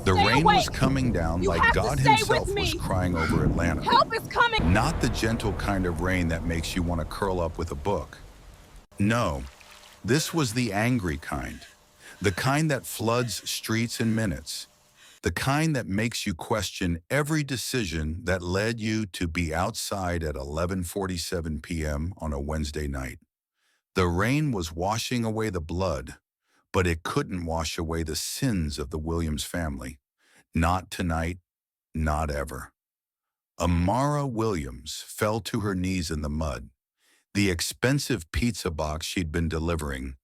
The Stay rain was awake. coming down You like have to God stay himself with was me. crying over Atlanta. Help is coming. Not the gentle kind of rain that makes you want to curl up with a book. No, this was the angry kind. The kind that floods streets in minutes. The kind that makes you question every decision that led you to be outside at 11:47 p.m. on a Wednesday night. The rain was washing away the blood, but it couldn't wash away the sins of the Williams family. Not tonight, not ever. Amara Williams fell to her knees in the mud. The expensive pizza box she'd been delivering,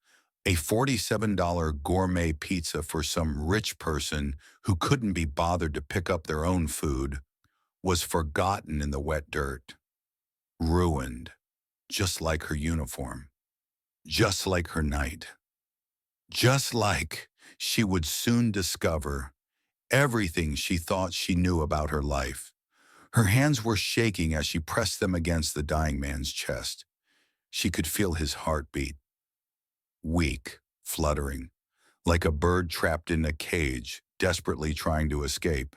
a $47 gourmet pizza for some rich person who couldn't be bothered to pick up their own food, was forgotten in the wet dirt. Ruined, just like her uniform, just like her night, just like she would soon discover everything she thought she knew about her life. Her hands were shaking as she pressed them against the dying man's chest. She could feel his heartbeat, weak, fluttering, like a bird trapped in a cage, desperately trying to escape.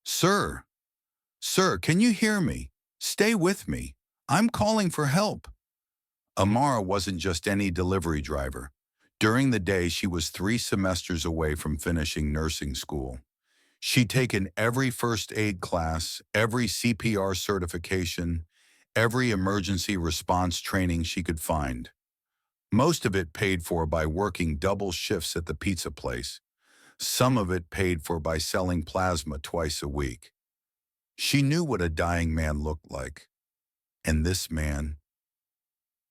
"Sir, sir, can you hear me? Stay with me. I'm calling for help." Amara wasn't just any delivery driver. During the day, she was 3 semesters away from finishing nursing school. She'd taken every first aid class, every CPR certification, every emergency response training she could find. Most of it paid for by working double shifts at the pizza place. Some of it paid for by selling plasma twice a week. She knew what a dying man looked like. And this man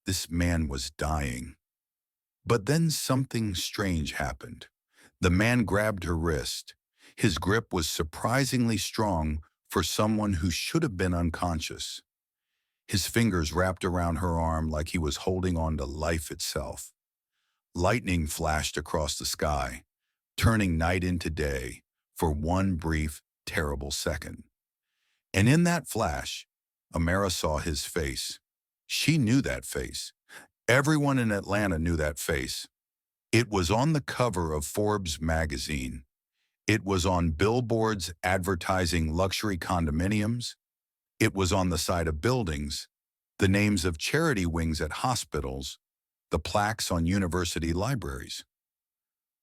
was dying. But then something strange happened. The man grabbed her wrist. His grip was surprisingly strong for someone who should have been unconscious. His fingers wrapped around her arm like he was holding on to life itself. Lightning flashed across the sky, turning night into day for one brief, terrible second. And in that flash, Amara saw his face. She knew that face. Everyone in Atlanta knew that face. It was on the cover of Forbes magazine. It was on billboards advertising luxury condominiums. It was on the side of buildings, the names of charity wings at hospitals, the plaques on university libraries.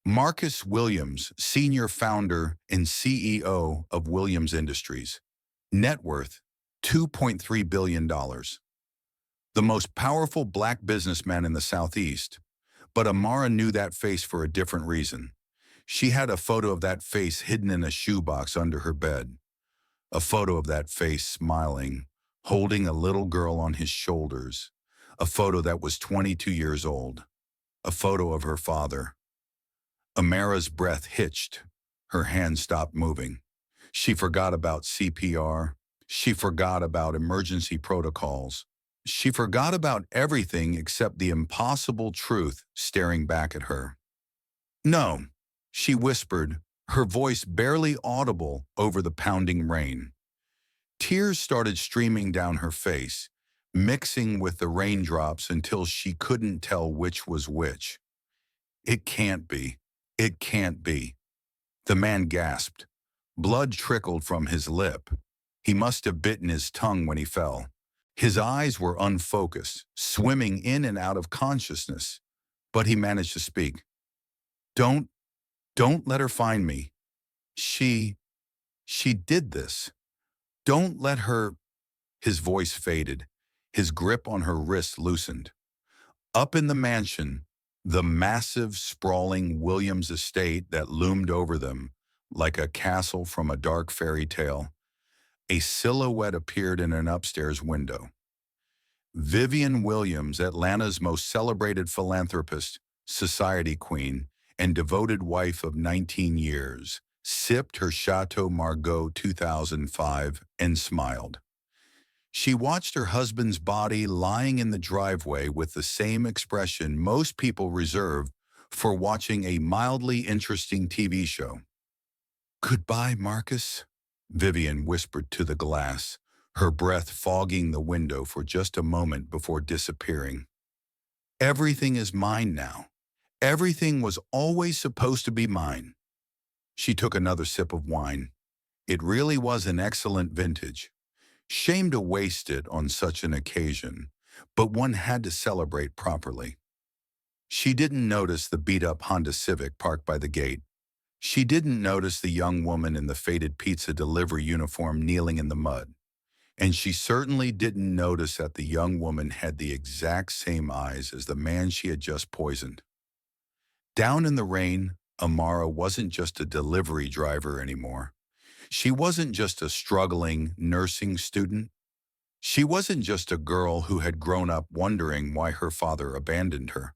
Marcus Williams, senior founder and CEO of Williams Industries. Net worth, $2.3 billion. The most powerful black businessman in the Southeast. But Amara knew that face for a different reason. She had a photo of that face hidden in a shoebox under her bed. A photo of that face smiling, holding a little girl on his shoulders. A photo that was 22 years old. A photo of her father. Amara's breath hitched. Her hands stopped moving. She forgot about CPR. She forgot about emergency protocols. She forgot about everything except the impossible truth staring back at her. "No," she whispered, her voice barely audible over the pounding rain. Tears started streaming down her face, mixing with the raindrops until she couldn't tell which was which. "It can't be. It can't be." The man gasped. Blood trickled from his lip. He must have bitten his tongue when he fell. His eyes were unfocused, swimming in and out of consciousness. But he managed to speak. Don't let her find me. She did this. Don't let her." His voice faded. His grip on her wrist loosened. Up in the mansion, the massive, sprawling Williams estate that loomed over them like a castle from a dark fairy tale, a silhouette appeared in an upstairs window. Vivian Williams, Atlanta's most celebrated philanthropist, society queen, and devoted wife of 19 years, sipped her Chateau Margaux 2005 and smiled. She watched her husband's body lying in the driveway with the same expression most people reserve for watching a mildly interesting TV show. "Goodbye, Marcus," Vivian whispered to the glass, her breath fogging the window for just a moment before disappearing. "Everything is mine now. Everything was always supposed to be mine." She took another sip of wine. It really was an excellent vintage. Shame to waste it on such an occasion, but one had to celebrate properly. She didn't notice the beat-up Honda Civic parked by the gate. She didn't notice the young woman in the faded pizza delivery uniform kneeling in the mud. And she certainly didn't notice that the young woman had the exact same eyes as the man she had just poisoned. Down in the rain, Amara wasn't just a delivery driver anymore. She wasn't just a struggling nursing student. She wasn't just a girl who had grown up wondering why her father abandoned her.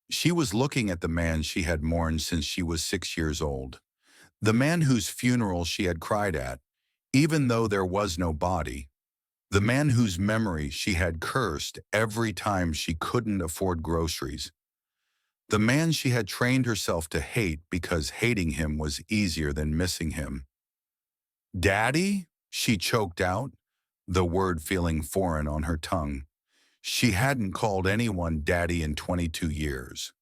She was looking at the man she had mourned since she was 6 years old. The man whose funeral she had cried at, even though there was no body. The man whose memory she had cursed every time she couldn't afford groceries. The man she had trained herself to hate because hating him was easier than missing him. "Daddy?" she choked out, the word feeling foreign on her tongue. She hadn't called anyone daddy in 22 years.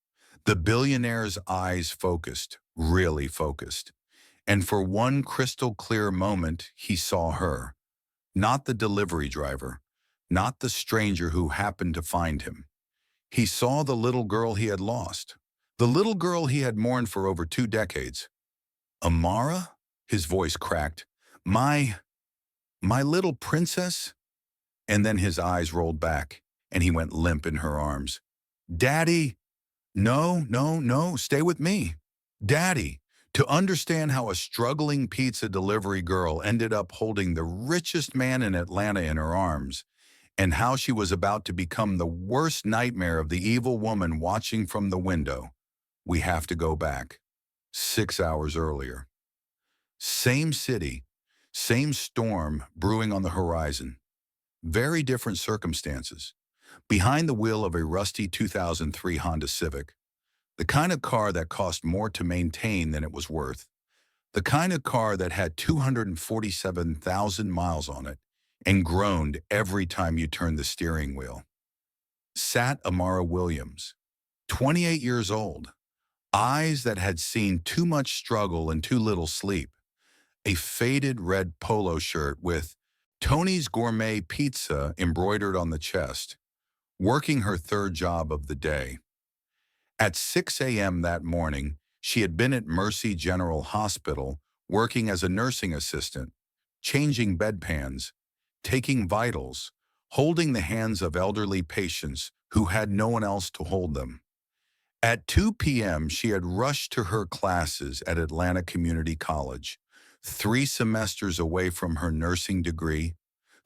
The billionaire's eyes focused, really focused. And for one crystal clear moment, he saw her. Not the delivery driver, not the stranger who happened to find him. He saw the little girl he had lost, the little girl he had mourned for over 2 decades. "Amara?" His voice cracked. My little princess?" And then his eyes rolled back, and he went limp in her arms. "Daddy!" "No, no, no, stay with me." "Daddy!" To understand how a struggling pizza delivery girl ended up holding the richest man in Atlanta in her arms, and how she was about to become the worst nightmare of the evil woman watching from the window, we have to go back 6 hours earlier. Same city, same storm brewing on the horizon. Very different circumstances. Behind the wheel of a rusty 2003 Honda Civic, the kind of car that cost more to maintain than it was worth, the kind of car that had 247,000 miles on it and groaned every time you turned the steering wheel, sat Amara Williams, 28 years old, eyes that had seen too much struggle and too little sleep, a faded red polo shirt with Tony's Gourmet Pizza embroidered on the chest, working her third job of the day. At 6 a.m. that morning, she had been at Mercy General Hospital working as a nursing assistant, changing bedpans, taking vitals, holding the hands of elderly patients who had no one else to hold them. At 2 p.m., she had rushed to her classes at Atlanta Community College, 3 semesters away from her nursing degree,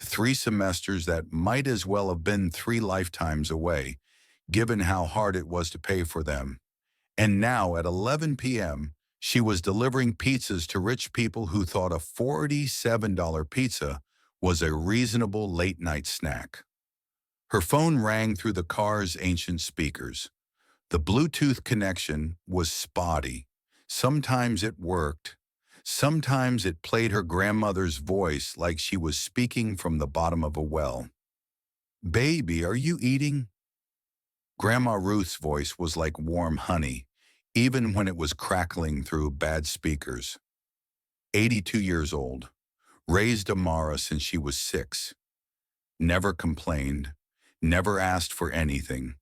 3 semesters that might as well have been 3 lifetimes away, given how hard it was to pay for them. And now at 11 p.m., she was delivering pizzas to rich people who thought a $47 pizza was a reasonable late-night snack. Her phone rang through the car's ancient speakers. The Bluetooth connection was spotty. Sometimes it worked. Sometimes it played her grandmother's voice like she was speaking from the bottom of a well. "Baby, are you eating?" Grandma Ruth's voice was like warm honey, even when it was crackling through bad speakers. 82 years old, raised Amara since she was 6. Never complained, never asked for anything,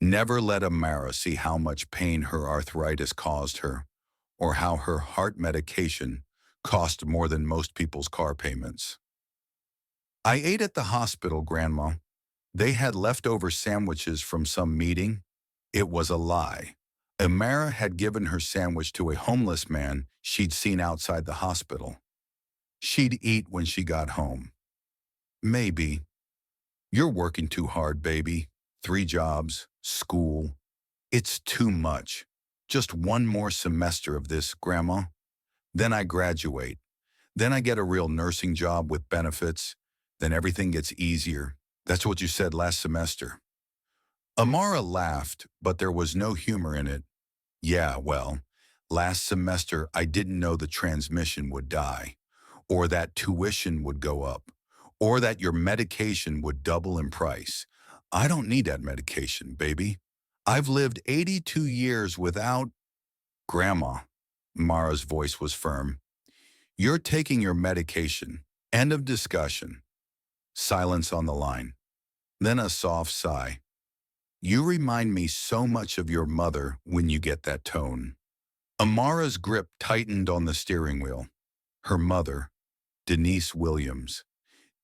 never let Amara see how much pain her arthritis caused her, or how her heart medication cost more than most people's car payments. "I ate at the hospital, Grandma. They had leftover sandwiches from some meeting." It was a lie. Amara had given her sandwich to a homeless man she'd seen outside the hospital. She'd eat when she got home. "Maybe. You're working too hard, baby. 3 jobs, school. It's too much. Just one more semester of this, Grandma. Then I graduate. Then I get a real nursing job with benefits. Then everything gets easier. That's what you said last semester." Amara laughed, but there was no humor in it. "Yeah, well, last semester I didn't know the transmission would die, or that tuition would go up, or that your medication would double in price. I don't need that medication, baby. I've lived 82 years without—" "Grandma, Mara's voice was firm. You're taking your medication. End of discussion. Silence on the line. Then a soft sigh. You remind me so much of your mother when you get that tone. Amara's grip tightened on the steering wheel. Her mother, Denise Williams,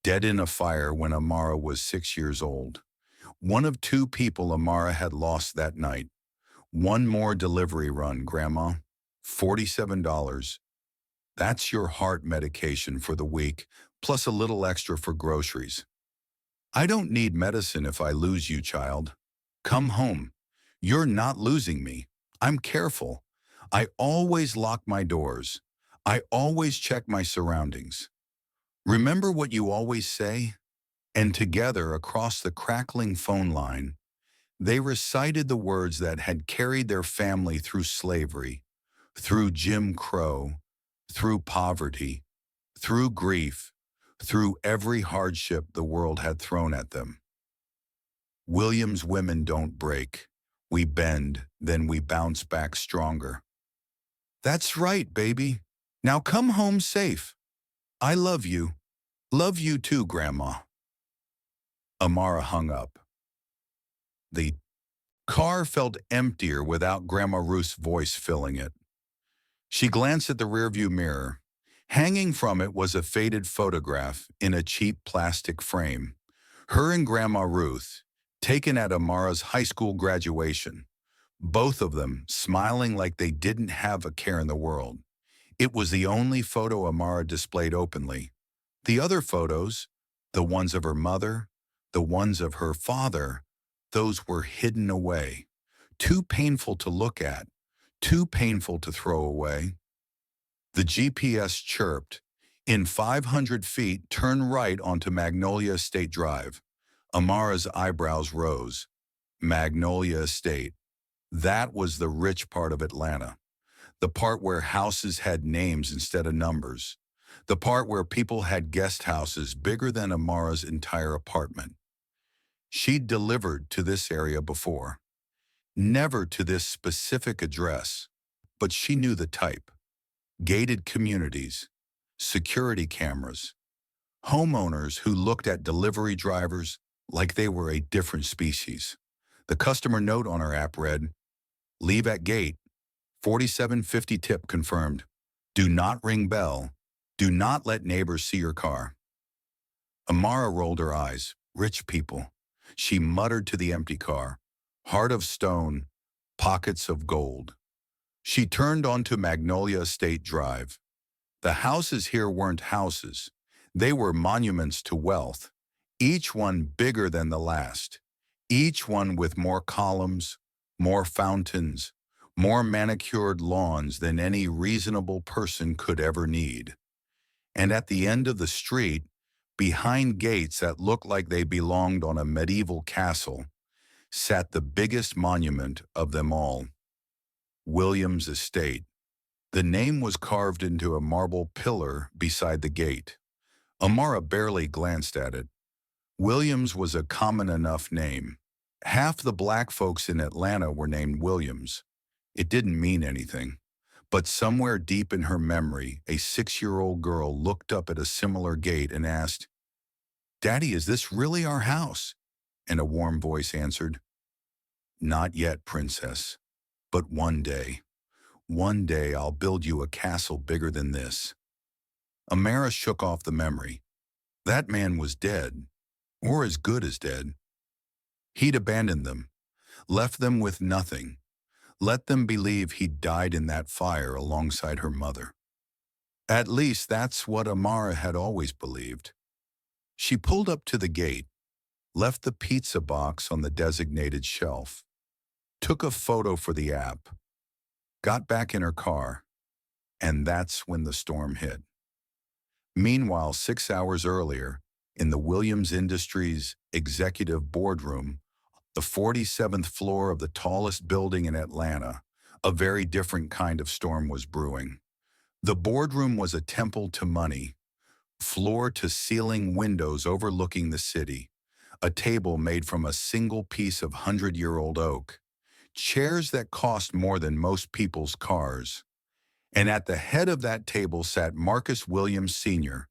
dead in a fire when Amara was 6 years old. One of two people Amara had lost that night. One more delivery run, Grandma. $47. That's your heart medication for the week, plus a little extra for groceries. I don't need medicine if I lose you, child. Come home. You're not losing me. I'm careful. I always lock my doors. I always check my surroundings. Remember what you always say? And together, across the crackling phone line, they recited the words that had carried their family through slavery, through Jim Crow, through poverty, through grief, through every hardship the world had thrown at them. Williams women don't break. We bend, then we bounce back stronger. That's right, baby. Now come home safe. I love you. Love you too, Grandma. Amara hung up. The car felt emptier without Grandma Ruth's voice filling it. She glanced at the rearview mirror. Hanging from it was a faded photograph in a cheap plastic frame. Her and Grandma Ruth, taken at Amara's high school graduation, both of them smiling like they didn't have a care in the world. It was the only photo Amara displayed openly. The other photos, the ones of her mother, the ones of her father, those were hidden away. Too painful to look at, too painful to throw away. The GPS chirped. In 500 feet, turn right onto Magnolia Estate Drive. Amara's eyebrows rose. Magnolia Estate. That was the rich part of Atlanta. The part where houses had names instead of numbers. The part where people had guest houses bigger than Amara's entire apartment. She'd delivered to this area before. Never to this specific address, but she knew the type. Gated communities, security cameras, homeowners who looked at delivery drivers like they were a different species. The customer note on her app read, "Leave at gate, 4750 tip confirmed. Do not ring bell. Do not let neighbors see your car." Amara rolled her eyes. Rich people. She muttered to the empty car. Heart of stone, pockets of gold. She turned onto Magnolia Estate Drive. The houses here weren't houses. They were monuments to wealth, each one bigger than the last, each one with more columns, more fountains, more manicured lawns than any reasonable person could ever need. And at the end of the street, behind gates that looked like they belonged on a medieval castle, sat the biggest monument of them all. Williams Estate. The name was carved into a marble pillar beside the gate. Amara barely glanced at it. Williams was a common enough name. Half the black folks in Atlanta were named Williams. It didn't mean anything. But somewhere deep in her memory, a 6-year-old girl looked up at a similar gate and asked, "Daddy, is this really our house?" And a warm voice answered, "Not yet, princess. But one day I'll build you a castle bigger than this." Amara shook off the memory. That man was dead, or as good as dead. He'd abandoned them, left them with nothing, let them believe he'd died in that fire alongside her mother. At least that's what Amara had always believed. She pulled up to the gate, left the pizza box on the designated shelf, took a photo for the app, got back in her car, and that's when the storm hit. Meanwhile, 6 hours earlier, in the Williams Industries executive boardroom, the 47th floor of the tallest building in Atlanta, a very different kind of storm was brewing. The boardroom was a temple to money, floor-to-ceiling windows overlooking the city, a table made from a single piece of 100-year-old oak, chairs that cost more than most people's cars, And at the head of that table sat Marcus Williams Sr.,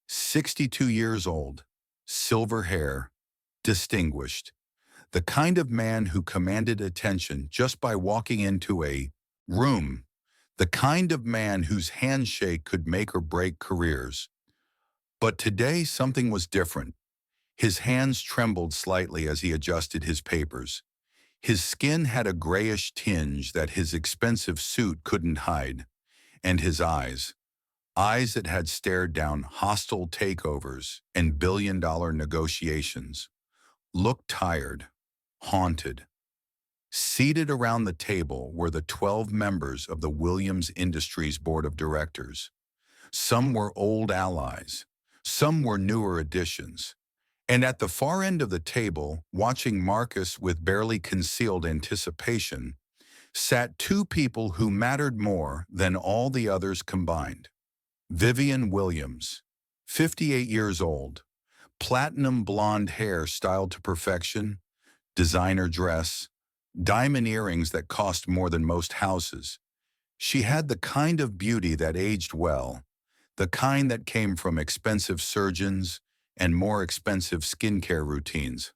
62 years old, silver hair, distinguished, the kind of man who commanded attention just by walking into a room, the kind of man whose handshake could make or break careers. But today something was different. His hands trembled slightly as he adjusted his papers. His skin had a grayish tinge that his expensive suit couldn't hide, and his eyes that had stared down hostile takeovers and billion-dollar negotiations, looked tired, haunted. Seated around the table were the 12 members of the Williams Industries Board of Directors. Some were old allies, some were newer additions. And at the far end of the table, watching Marcus with barely concealed anticipation, sat two people who mattered more than all the others combined. Vivian Williams, 58 years old, platinum blonde hair styled to perfection, designer dress, diamond earrings that cost more than most houses. She had the kind of beauty that aged well, the kind that came from expensive surgeons and more expensive skincare routines.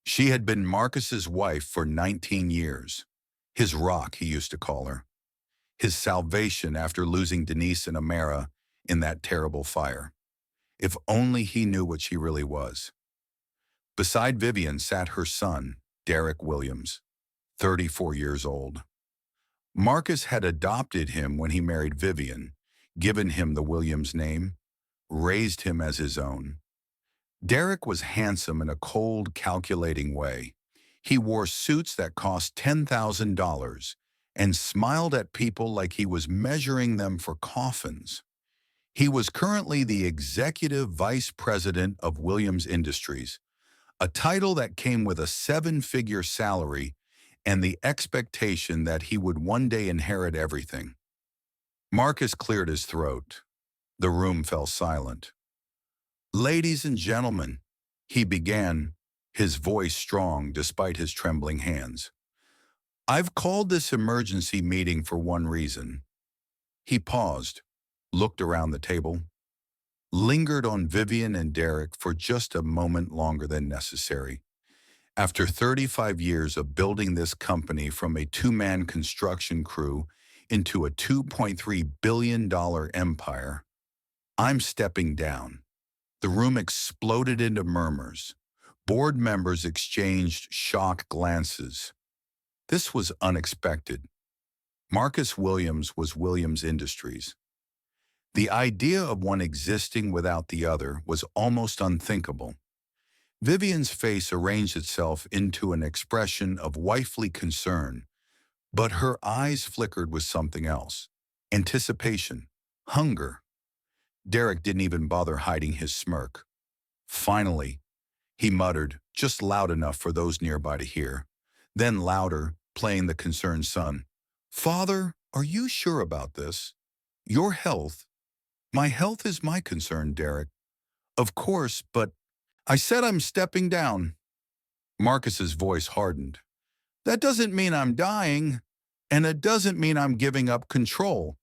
She had been Marcus's wife for 19 years. His rock, he used to call her. His salvation after losing Denise and Amara in that terrible fire. If only he knew what she really was. Beside Vivian sat her son, Derek Williams, 34 years old. Marcus had adopted him when he married Vivian, given him the Williams name, raised him as his own. Derek was handsome in a cold, calculating way. He wore suits that cost $10,000 and smiled at people like he was measuring them for coffins. He was currently the executive vice president of Williams Industries, a title that came with a seven-figure salary and the expectation that he would one day inherit everything. Marcus cleared his throat. The room fell silent. "Ladies and gentlemen," he began, his voice strong despite his trembling hands. "I've called this emergency meeting for one reason." He paused, looked around the table, lingered on Vivian and Derek for just a moment longer than necessary. After 35 years of building this company from a two-man construction crew into a $2.3 billion empire, I'm stepping down. The room exploded into murmurs. Board members exchanged shocked glances. This was unexpected. Marcus Williams was Williams Industries. The idea of one existing without the other was almost unthinkable. Vivian's face arranged itself into an expression of wifely concern, but her eyes flickered with something else. Anticipation, hunger. Derek didn't even bother hiding his smirk. "Finally," he muttered, just loud enough for those nearby to hear. Then louder, playing the concerned son. "Father, are you sure about this? Your health?" "My health is my concern, Derek." "Of course, but I said I'm stepping down." Marcus's voice hardened. "That doesn't mean I'm dying, and it doesn't mean I'm giving up control."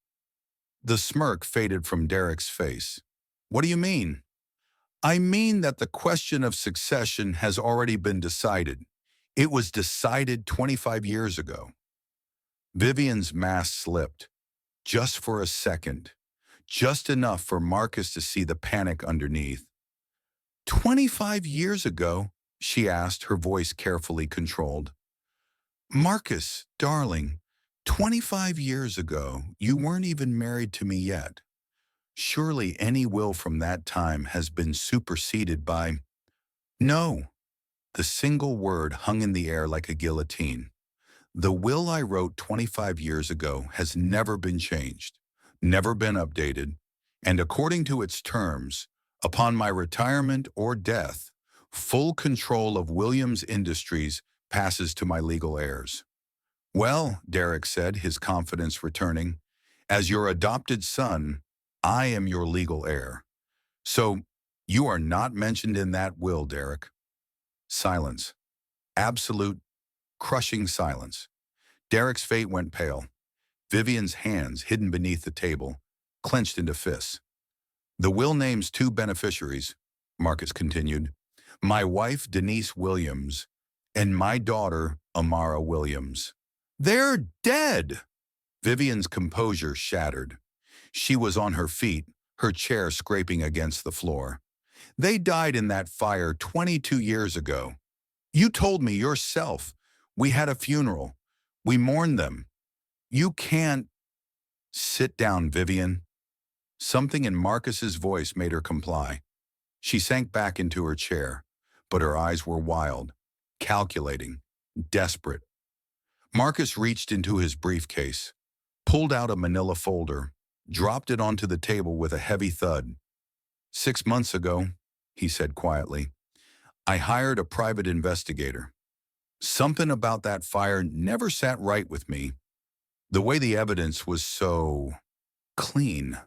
The smirk faded from Derek's face. "What do you mean?" "I mean that the question of succession has already been decided. It was decided 25 years ago." Vivian's mask slipped, just for a second, just enough for Marcus to see the panic underneath. 25 years ago?" she asked, her voice carefully controlled. "Marcus, darling, 25 years ago, you weren't even married to me yet. Surely any will from that time has been superseded by—" "No." The single word hung in the air like a guillotine. "The will I wrote 25 years ago has never been changed, never been updated, and according to its terms, upon my retirement or death, full control of Williams Industries passes to my legal heirs." "Well," Derek said, his confidence returning, "as your adopted son, I am your legal heir. So, you are not mentioned in that will, Derek." Silence. Absolute, crushing silence. Derek's face went pale. Vivian's hands, hidden beneath the table, clenched into fists. The will names two beneficiaries, Marcus continued. My wife, Denise Williams, and my daughter, Amara Williams. They're dead! Vivian's composure shattered. She was on her feet, her chair scraping against the floor. They died in that fire 22 years ago. You told me yourself. We had a funeral. We mourned them. You can't... Sit down, Vivian. Something in Marcus's voice made her comply. She sank back into her chair, but her eyes were wild, calculating, desperate. Marcus reached into his briefcase, pulled out a manila folder, dropped it onto the table with a heavy thud. 6 months ago, he said quietly, I hired a private investigator. Something about that fire never sat right with me. The way the evidence was so clean,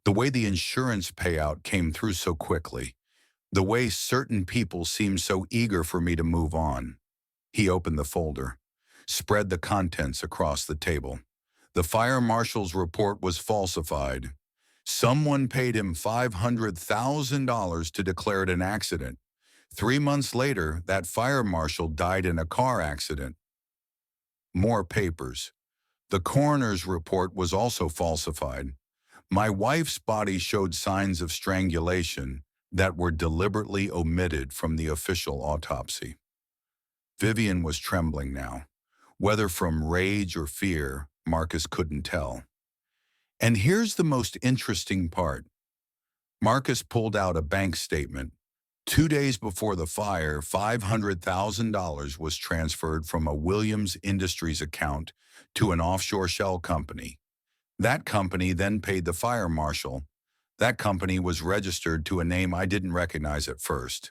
the way the insurance payout came through so quickly, the way certain people seemed so eager for me to move on. He opened the folder, spread the contents across the table. The fire marshal's report was falsified. Someone paid him $500,000 to declare it an accident. 3 months later, that fire marshal died in a car accident. More papers. The coroner's report was also falsified. My wife's body showed signs of strangulation that were deliberately omitted from the official autopsy. Vivian was trembling now. Whether from rage or fear, Marcus couldn't tell. And here's the most interesting part. Marcus pulled out a bank statement. 2 days before the fire, $500,000 was transferred from a Williams Industries account to an offshore shell company. That company then paid the fire marshal. That company was registered to a name I didn't recognize at first.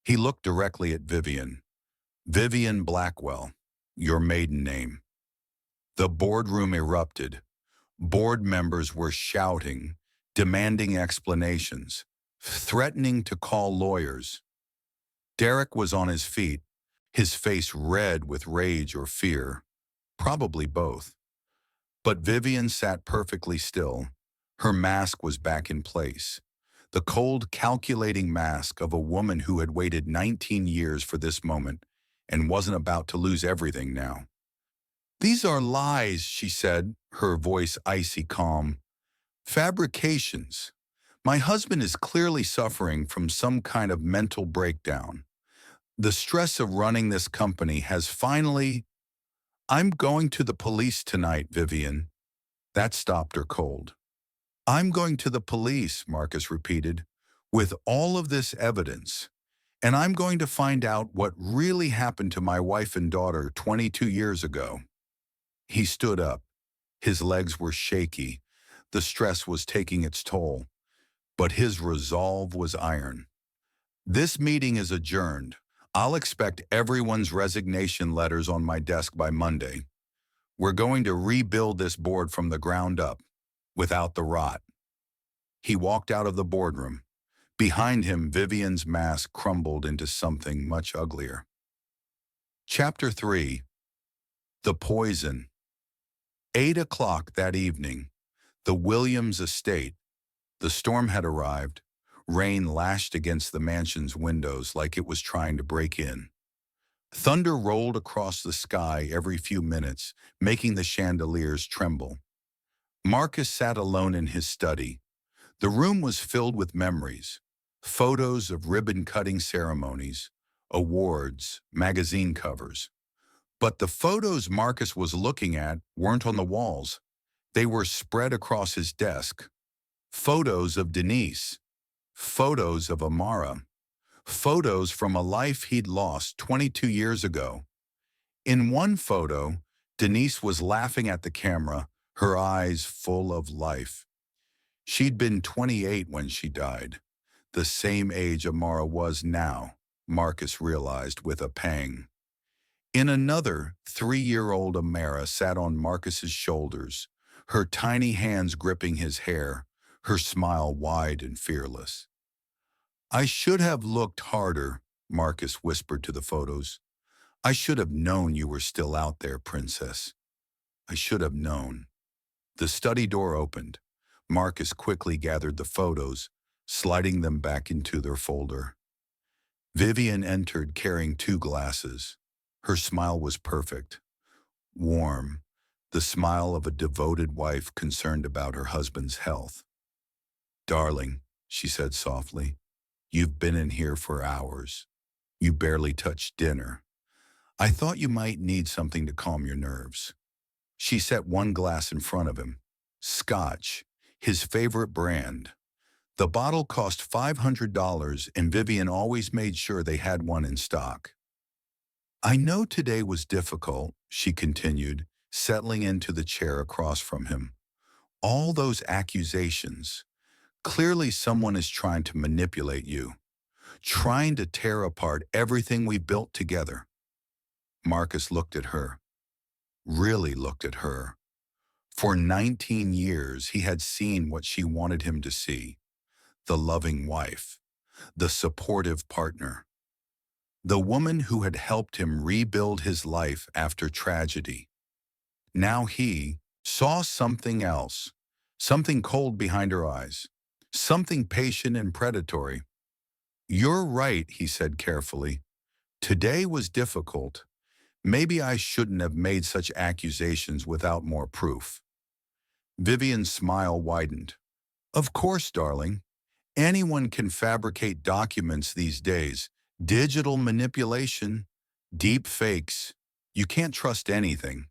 He looked directly at Vivian. Vivian Blackwell, your maiden name. The boardroom erupted. Board members were shouting, demanding explanations, threatening to call lawyers. Derek was on his feet, his face red with rage or fear, probably both. But Vivian sat perfectly still. Her mask was back in place. The cold, calculating mask of a woman who had waited 19 years for this moment and wasn't about to lose everything now. These are lies, she said, her voice icy calm. Fabrications. My husband is clearly suffering from some kind of mental breakdown. The stress of running this company has finally... I'm going to the police tonight, Vivian. That stopped her cold. I'm going to the police, Marcus repeated, with all of this evidence. And I'm going to find out what really happened to my wife and daughter 22 years ago. He stood up. His legs were shaky. The stress was taking its toll. But his resolve was iron. This meeting is adjourned. I'll expect everyone's resignation letters on my desk by Monday. We're going to rebuild this board from the ground up, without the rot. He walked out of the boardroom. Behind him, Vivian's mask crumbled into something much uglier. Chapter 3. The Poison. 8 o'clock that evening. The Williams estate. The storm had arrived. Rain lashed against the mansion's windows like it was trying to break in. Thunder rolled across the sky every few minutes, making the chandeliers tremble. Marcus sat alone in his study. The room was filled with memories, photos of ribbon-cutting ceremonies, awards, magazine covers. But the photos Marcus was looking at weren't on the walls. They were spread across his desk. Photos of Denise. Photos of Amara. Photos from a life he'd lost 22 years ago. In one photo, Denise was laughing at the camera, her eyes full of life. She'd been 28 when she died, the same age Amara was now, Marcus realized with a pang. In another, 3-year-old Amara sat on Marcus's shoulders, her tiny hands gripping his hair, her smile wide and fearless. I should have looked harder, Marcus whispered to the photos. I should have known you were still out there, princess. I should have known. The study door opened. Marcus quickly gathered the photos, sliding them back into their folder. Vivian entered carrying 2 glasses. Her smile was perfect, warm, the smile of a devoted wife concerned about her husband's health. "Darling," she said softly, "you've been in here for hours. You barely touched dinner. I thought you might need something to calm your nerves." She set 1 glass in front of him. Scotch, his favorite brand. The bottle cost $500 and Vivian always made sure they had one in stock. "I know today was difficult," she continued, settling into the chair across from him. "All those accusations. Clearly someone is trying to manipulate you, trying to tear apart everything we built together." Marcus looked at her, really looked at her. For 19 years, he had seen what she wanted him to see: the loving wife, the supportive partner, the woman who had helped him rebuild his life after tragedy. Now he saw something else, something cold behind her eyes, something patient and predatory. "You're right," he said carefully. "Today was difficult. Maybe I shouldn't have made such accusations without more proof." Vivian's smile widened. "Of course, darling. Anyone can fabricate documents these days. Digital manipulation, deep fakes. You can't trust anything.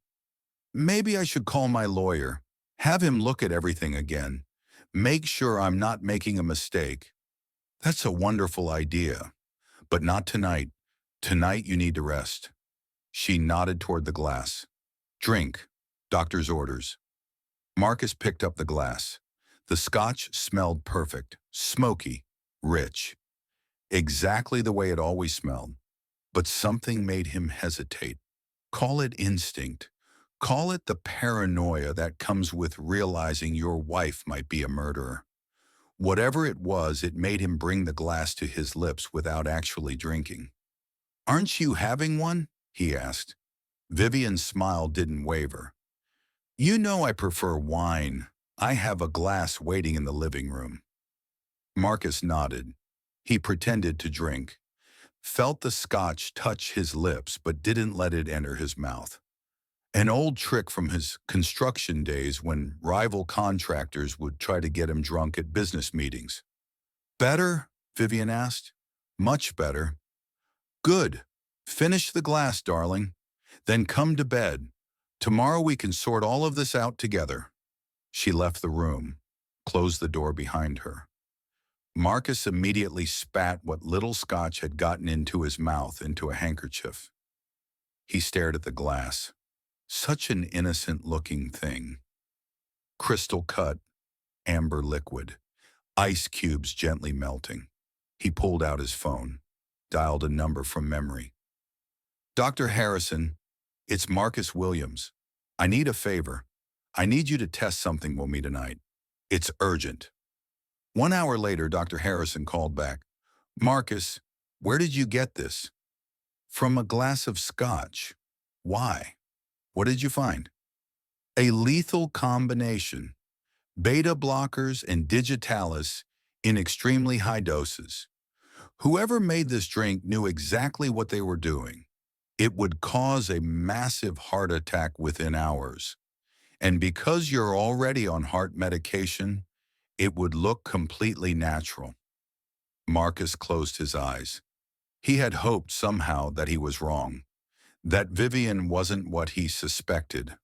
Maybe I should call my lawyer, have him look at everything again, make sure I'm not making a mistake." "That's a wonderful idea. But not tonight. Tonight you need to rest." She nodded toward the glass. "Drink. Doctor's orders." Marcus picked up the glass. The scotch smelled perfect, smoky, rich. Exactly the way it always smelled. But something made him hesitate. Call it instinct. Call it the paranoia that comes with realizing your wife might be a murderer. Whatever it was, it made him bring the glass to his lips without actually drinking. "Aren't you having one?" he asked. Vivian's smile didn't waver. "You know I prefer wine. I have a glass waiting in the living room." Marcus nodded. He pretended to drink, felt the scotch touch his lips but didn't let it enter his mouth. An old trick from his construction days when rival contractors would try to get him drunk at business meetings. "Better?" Vivian asked. "Much better." "Good. Finish the glass, darling. Then come to bed. Tomorrow we can sort all of this out together." She left the room, closed the door behind her. Marcus immediately spat what little scotch had gotten into his mouth into a handkerchief. He stared at the glass. Such an innocent-looking thing. Crystal cut, amber liquid, ice cubes gently melting. He pulled out his phone, dialed a number from memory. "Dr. Harrison, it's Marcus Williams. I need a favor. I need you to test something with me tonight. It's urgent." 1 hour later, Dr. Harrison called back. "Marcus, where did you get this?" "From a glass of scotch." "Why? What did you find?" "A lethal combination. Beta blockers and digitalis in extremely high doses. Whoever made this drink knew exactly what they were doing. It would cause a massive heart attack within hours. And because you're already on heart medication, it would look completely natural." Marcus closed his eyes. He had hoped somehow that he was wrong, that Vivian wasn't what he suspected,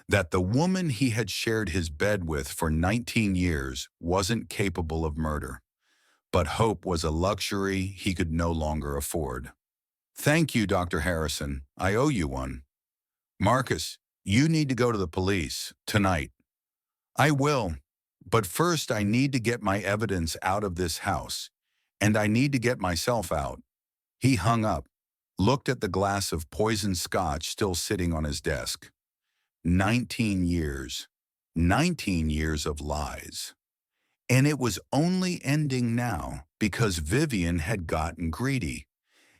that the woman he had shared his bed with for 19 years wasn't capable of murder. But hope was a luxury he could no longer afford. "Thank you, Dr. Harrison. I owe you one." "Marcus, you need to go to the police, tonight." "I will. But first I need to get my evidence out of this house. And I need to get myself out." He hung up, looked at the glass of poisoned scotch still sitting on his desk. 19 years. 19 years of lies. And it was only ending now because Vivian had gotten greedy,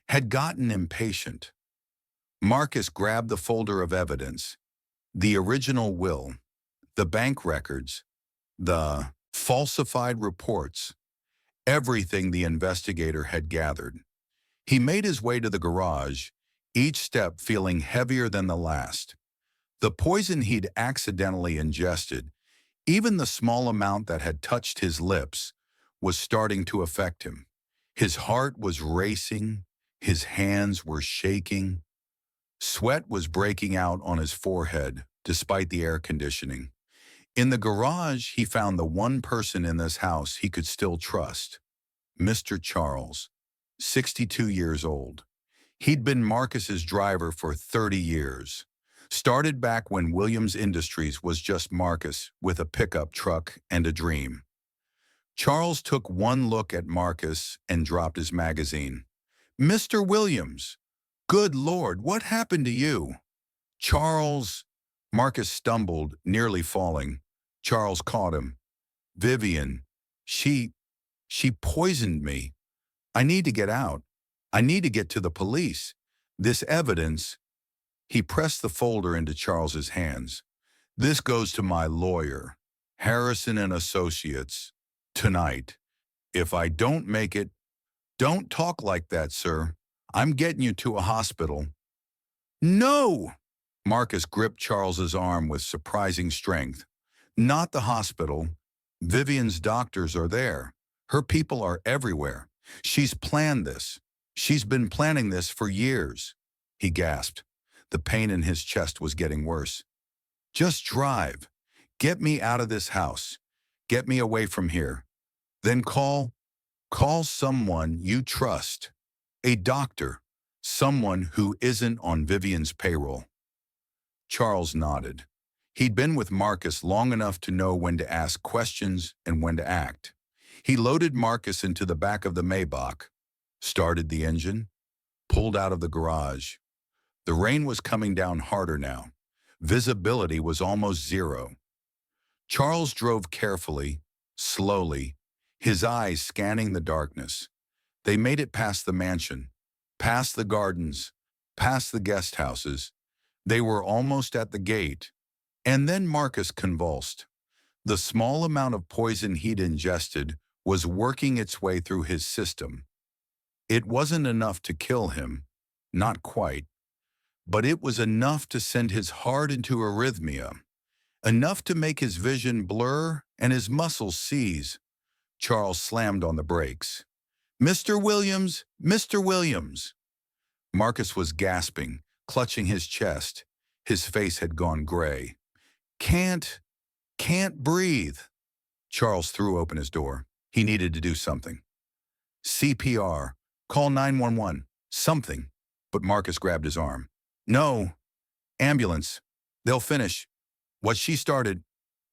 had gotten impatient. Marcus grabbed the folder of evidence, the original will, The bank records, the falsified reports, everything the investigator had gathered. He made his way to the garage, each step feeling heavier than the last. The poison he'd accidentally ingested, even the small amount that had touched his lips, was starting to affect him. His heart was racing, his hands were shaking. Sweat was breaking out on his forehead, despite the air conditioning. In the garage, he found the one person in this house he could still trust, Mr. Charles, 62 years old. He'd been Marcus's driver for 30 years. Started back when Williams Industries was just Marcus with a pickup truck and a dream. Charles took one look at Marcus and dropped his magazine. "Mr. Williams, good Lord, what happened to you?" "Charles," Marcus stumbled, nearly falling. Charles caught him. "Vivian, she poisoned me. I need to get out. I need to get to the police. This evidence." He pressed the folder into Charles's hands. "This goes to my lawyer, Harrison and Associates, tonight. If I don't make it—" "Don't talk like that, sir. I'm getting you to a hospital." "No!" Marcus gripped Charles's arm with surprising strength. "Not the hospital. Vivian's doctors are there. Her people are everywhere. She's planned this. She's been planning this for years." He gasped. The pain in his chest was getting worse. "Just drive. Get me out of this house. Get me away from here. Then call someone you trust. A doctor. Someone who isn't on Vivian's payroll." Charles nodded. He'd been with Marcus long enough to know when to ask questions and when to act. He loaded Marcus into the back of the Maybach, started the engine, pulled out of the garage. The rain was coming down harder now. Visibility was almost zero. Charles drove carefully, slowly, his eyes scanning the darkness. They made it past the mansion, past the gardens, past the guest houses. They were almost at the gate. And then Marcus convulsed. The small amount of poison he'd ingested was working its way through his system. It wasn't enough to kill him, not quite, but it was enough to send his heart into arrhythmia, enough to make his vision blur and his muscles seize. Charles slammed on the brakes. "Mr. Williams! Mr. Williams!" Marcus was gasping, clutching his chest. His face had gone gray. Can't breathe." Charles threw open his door. He needed to do something. "CPR. Call 911. Something." But Marcus grabbed his arm. "No. Ambulance. They'll finish what she started.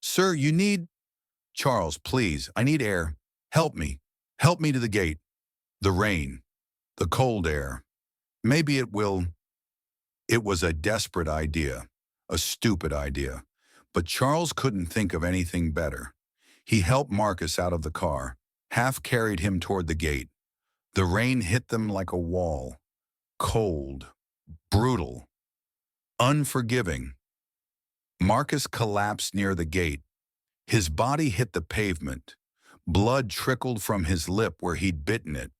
Sir, you need—" "Charles, please, I need air. Help me. Help me to the gate. The rain. The cold air. Maybe it will—" It was a desperate idea, a stupid idea, but Charles couldn't think of anything better. He helped Marcus out of the car, half carried him toward the gate. The rain hit them like a wall, cold, brutal, unforgiving. Marcus collapsed near the gate. His body hit the pavement. Blood trickled from his lip where he'd bitten it.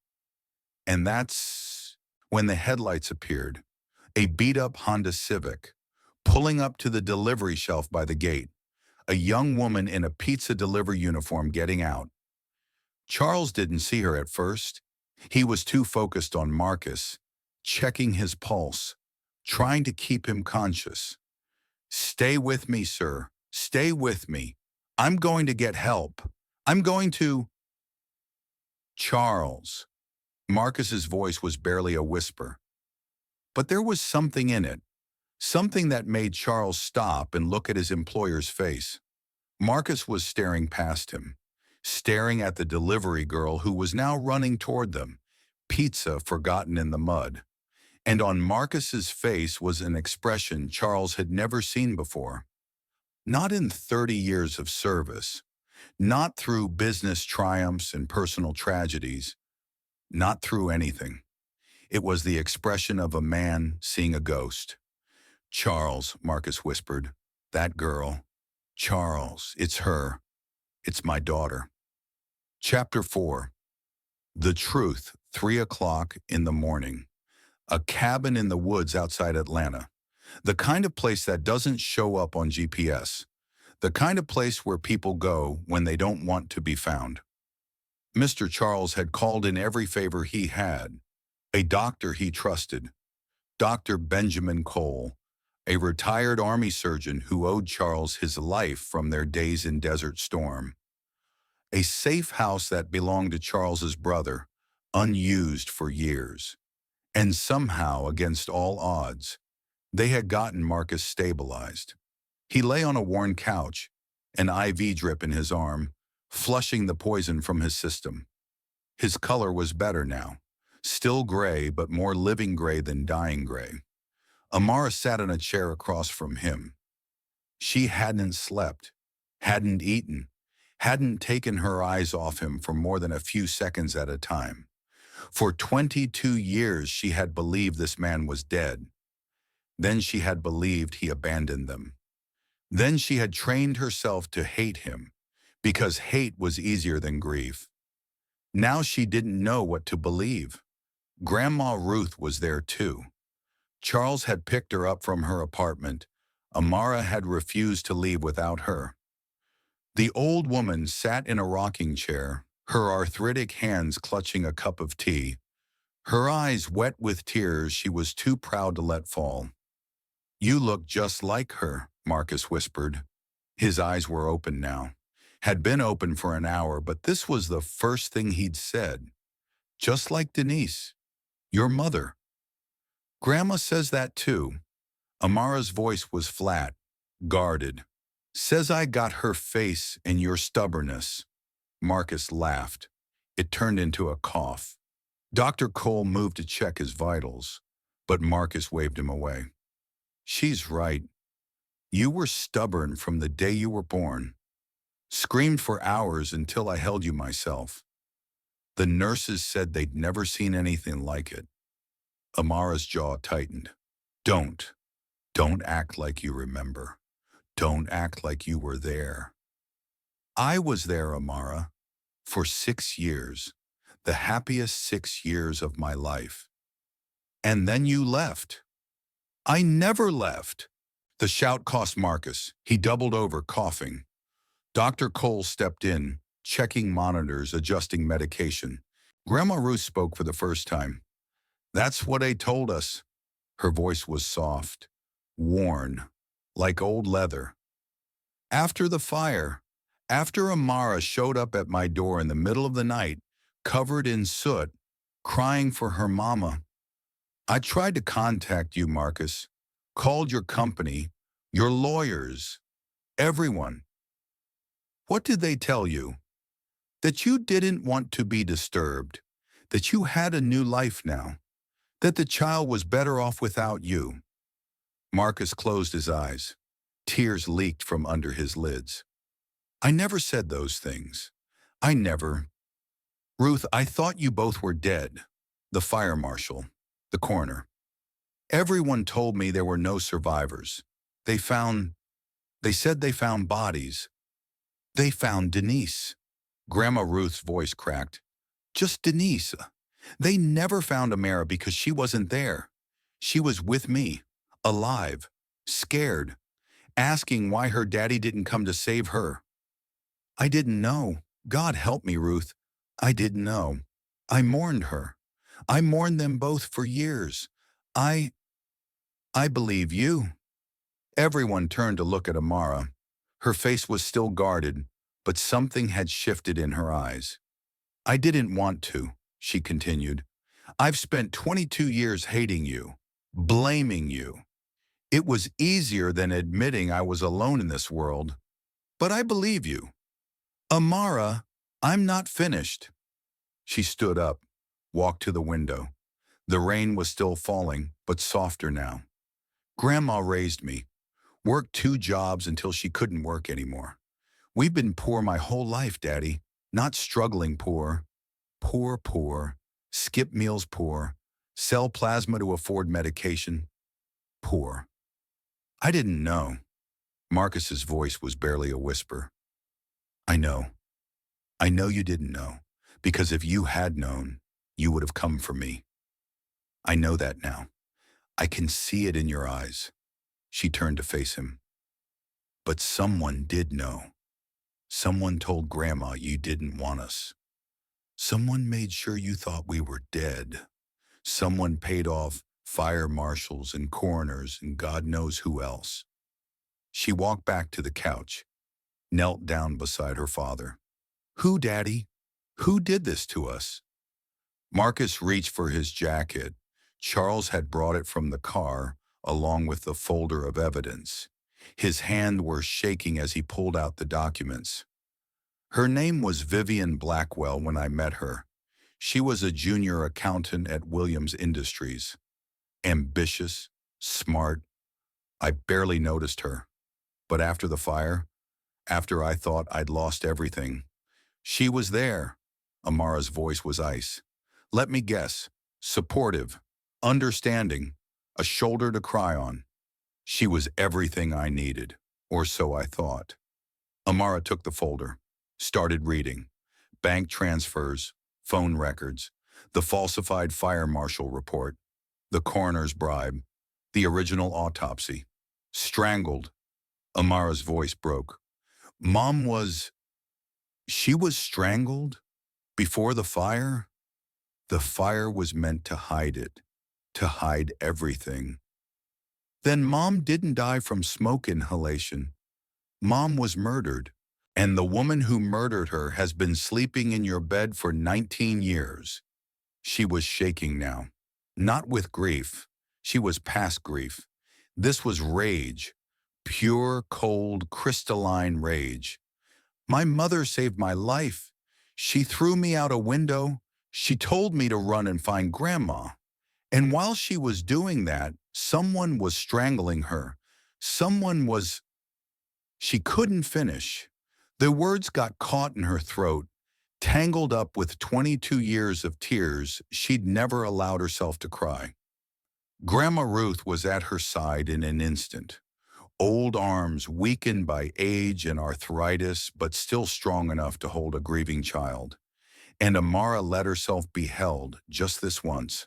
And that's when the headlights appeared. A beat-up Honda Civic, pulling up to the delivery shelf by the gate. A young woman in a pizza delivery uniform getting out. Charles didn't see her at first. He was too focused on Marcus, checking his pulse, trying to keep him conscious. "Stay with me, sir. Stay with me. I'm going to get help. I'm going to—" "Charles." Marcus's voice was barely a whisper. But there was something in it, something that made Charles stop and look at his employer's face. Marcus was staring past him, staring at the delivery girl who was now running toward them, pizza forgotten in the mud. And on Marcus's face was an expression Charles had never seen before. Not in 30 years of service, not through business triumphs and personal tragedies, not through anything. It was the expression of a man seeing a ghost. "Charles," Marcus whispered, "that girl, Charles, it's her. It's my daughter. Chapter 4. The Truth, 3 o'clock in the morning. A cabin in the woods outside Atlanta. The kind of place that doesn't show up on GPS. The kind of place where people go when they don't want to be found. Mr. Charles had called in every favor he had. A doctor he trusted, Dr. Benjamin Cole, a retired Army surgeon who owed Charles his life from their days in Desert Storm. A safe house that belonged to Charles's brother, unused for years. And somehow, against all odds, they had gotten Marcus stabilized. He lay on a worn couch, an IV drip in his arm, flushing the poison from his system. His color was better now, still gray but more living gray than dying gray. Amara sat in a chair across from him. She hadn't slept, hadn't eaten, hadn't taken her eyes off him for more than a few seconds at a time. For 22 years she had believed this man was dead. Then she had believed he abandoned them. Then she had trained herself to hate him, because hate was easier than grief. Now she didn't know what to believe. Grandma Ruth was there too. Charles had picked her up from her apartment. Amara had refused to leave without her. The old woman sat in a rocking chair, her arthritic hands clutching a cup of tea, her eyes wet with tears she was too proud to let fall. "You look just like her," Marcus whispered. His eyes were open now. Had been open for an hour, but this was the first thing he'd said. "Just like Denise, your mother." "Grandma says that too." Amara's voice was flat, guarded. "Says I got her face and your stubbornness." Marcus laughed. It turned into a cough. Dr. Cole moved to check his vitals, but Marcus waved him away. "She's right. You were stubborn from the day you were born. Screamed for hours until I held you myself. The nurses said they'd never seen anything like it." Amara's jaw tightened. Don't act like you remember. Don't act like you were there." "I was there, Amara, for 6 years, the happiest 6 years of my life. And then you left." "I never left." The shout cost Marcus. He doubled over, coughing. Dr. Cole stepped in, checking monitors, adjusting medication. Grandma Ruth spoke for the first time. "That's what they told us." Her voice was soft, worn, like old leather. "After the fire, after Amara showed up at my door in the middle of the night, covered in soot, crying for her mama, I tried to contact you, Marcus. Called your company, your lawyers, everyone. What did they tell you? That you didn't want to be disturbed, that you had a new life now, that the child was better off without you." Marcus closed his eyes. Tears leaked from under his lids. "I never said those things. I never. Ruth, I thought you both were dead. The fire marshal, the coroner. Everyone told me there were no survivors. They said they found bodies. They found Denise." Grandma Ruth's voice cracked. "Just Denise. They never found Amara because she wasn't there. She was with me, alive, scared, asking why her daddy didn't come to save her. I didn't know. God help me, Ruth. I didn't know. I mourned her. I mourned them both for years. I believe you." Everyone turned to look at Amara. Her face was still guarded, but something had shifted in her eyes. "I didn't want to," she continued. "I've spent 22 years hating you, blaming you. It was easier than admitting I was alone in this world. But I believe you. Amara, I'm not finished." She stood up, walked to the window. The rain was still falling, but softer now. "Grandma raised me, worked 2 jobs until she couldn't work anymore. We've been poor my whole life, Daddy. Not struggling poor. Poor. Skip meals poor. Sell plasma to afford medication. Poor. I didn't know. Marcus's voice was barely a whisper. I know. I know you didn't know, because if you had known, you would have come for me. I know that now. I can see it in your eyes. She turned to face him. But someone did know. Someone told Grandma you didn't want us. Someone made sure you thought we were dead. Someone paid off fire marshals and coroners and God knows who else. She walked back to the couch, knelt down beside her father. Who, Daddy? Who did this to us? Marcus reached for his jacket. Charles had brought it from the car, along with the folder of evidence. His hands were shaking as he pulled out the documents. Her name was Vivian Blackwell when I met her. She was a junior accountant at Williams Industries. Ambitious, smart. I barely noticed her. But after the fire, after I thought I'd lost everything, she was there. Amara's voice was ice. Let me guess. Supportive, understanding, a shoulder to cry on. She was everything I needed, or so I thought. Amara took the folder, started reading. Bank transfers, phone records, the falsified fire marshal report, the coroner's bribe, the original autopsy. Strangled. Amara's voice broke. She was strangled? Before the fire? The fire was meant to hide it, to hide everything. Then Mom didn't die from smoke inhalation. Mom was murdered, and the woman who murdered her has been sleeping in your bed for 19 years. She was shaking now. Not with grief. She was past grief. This was rage. Pure, cold, crystalline rage. My mother saved my life. She threw me out a window. She told me to run and find Grandma. And while she was doing that, someone was strangling her. She couldn't finish. The words got caught in her throat, tangled up with 22 years of tears she'd never allowed herself to cry. Grandma Ruth was at her side in an instant. Old arms weakened by age and arthritis, but still strong enough to hold a grieving child. And Amara let herself be held just this once.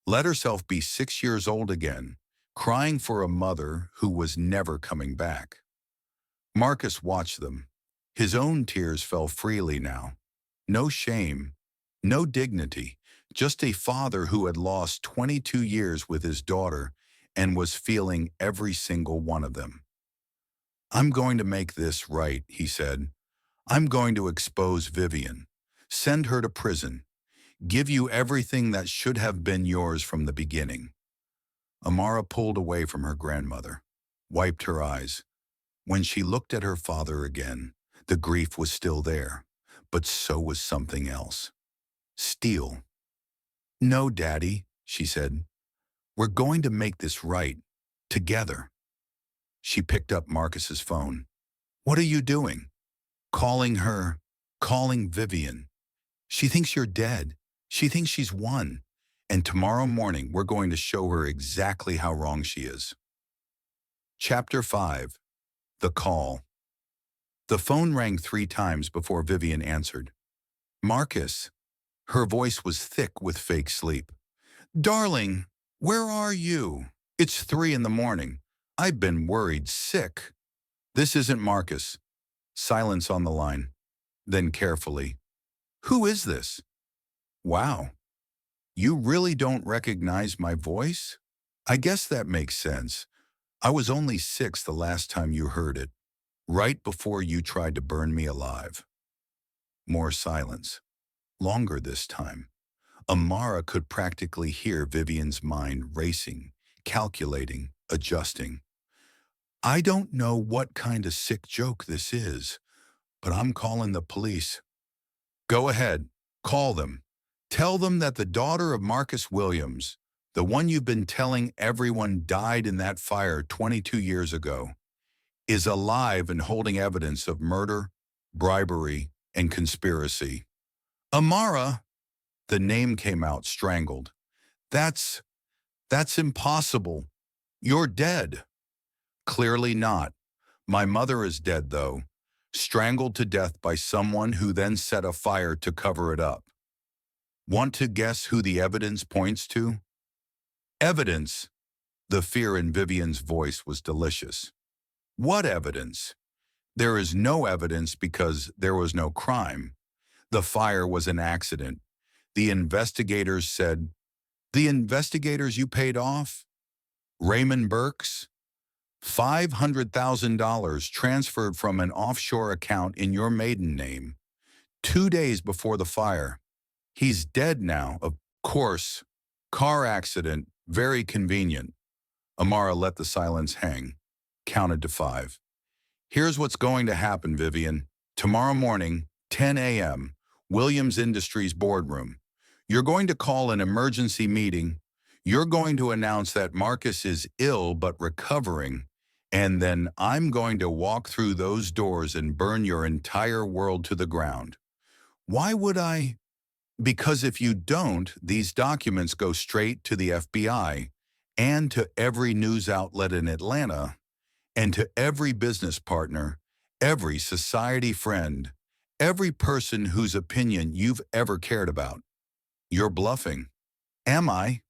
Let herself be 6 years old again, crying for a mother who was never coming back. Marcus watched them. His own tears fell freely now. No shame, no dignity, just a father who had lost 22 years with his daughter and was feeling every single one of them. I'm going to make this right, he said. I'm going to expose Vivian, send her to prison, give you everything that should have been yours from the beginning. Amara pulled away from her grandmother, wiped her eyes. When she looked at her father again, the grief was still there, but so was something else. Steel. No, Daddy, she said. We're going to make this right. Together. She picked up Marcus's phone. What are you doing? Calling her. Calling Vivian. She thinks you're dead. She thinks she's won. And tomorrow morning, we're going to show her exactly how wrong she is. Chapter 5. The Call. The phone rang 3 times before Vivian answered. Marcus. Her voice was thick with fake sleep. Darling, where are you? It's 3 in the morning. I've been worried sick. This isn't Marcus. Silence on the line. Then carefully. Who is this? Wow. You really don't recognize my voice? I guess that makes sense. I was only 6 the last time you heard it, right before you tried to burn me alive. More silence. Longer this time. Amara could practically hear Vivian's mind racing, calculating, adjusting. I don't know what kind of sick joke this is, but I'm calling the police. Go ahead, call them. Tell them that the daughter of Marcus Williams, the one you've been telling everyone died in that fire 22 years ago, is alive and holding evidence of murder, bribery, and conspiracy. Amara, the name came out strangled. That's impossible. You're dead. Clearly not. My mother is dead, though, strangled to death by someone who then set a fire to cover it up. Want to guess who the evidence points to? Evidence? The fear in Vivian's voice was delicious. What evidence? There is no evidence because there was no crime. The fire was an accident. The investigators said, the investigators you paid off? Raymond Burks? $500,000 transferred from an offshore account in your maiden name, 2 days before the fire. He's dead now, of course. Car accident, very convenient. Amara let the silence hang, counted to 5. Here's what's going to happen, Vivian. Tomorrow morning, 10 a.m., Williams Industries boardroom. You're going to call an emergency meeting. You're going to announce that Marcus is ill but recovering, and then I'm going to walk through those doors and burn your entire world to the ground. Why would I? Because if you don't, these documents go straight to the FBI and to every news outlet in Atlanta and to every business partner, every society friend, every person whose opinion you've ever cared about. You're bluffing. Am I?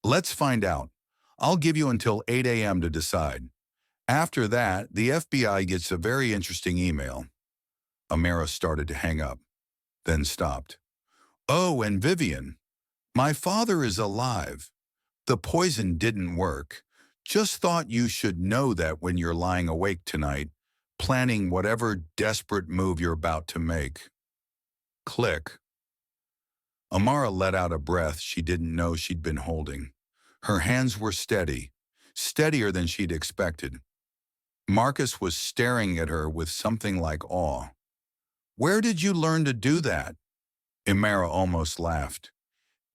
Let's find out. I'll give you until 8 a.m. to decide. After that, the FBI gets a very interesting email. Amara started to hang up, then stopped. Oh, and Vivian, my father is alive. The poison didn't work. Just thought you should know that when you're lying awake tonight, planning whatever desperate move you're about to make. Click. Amara let out a breath she didn't know she'd been holding. Her hands were steady, steadier than she'd expected. Marcus was staring at her with something like awe. Where did you learn to do that? Amara almost laughed.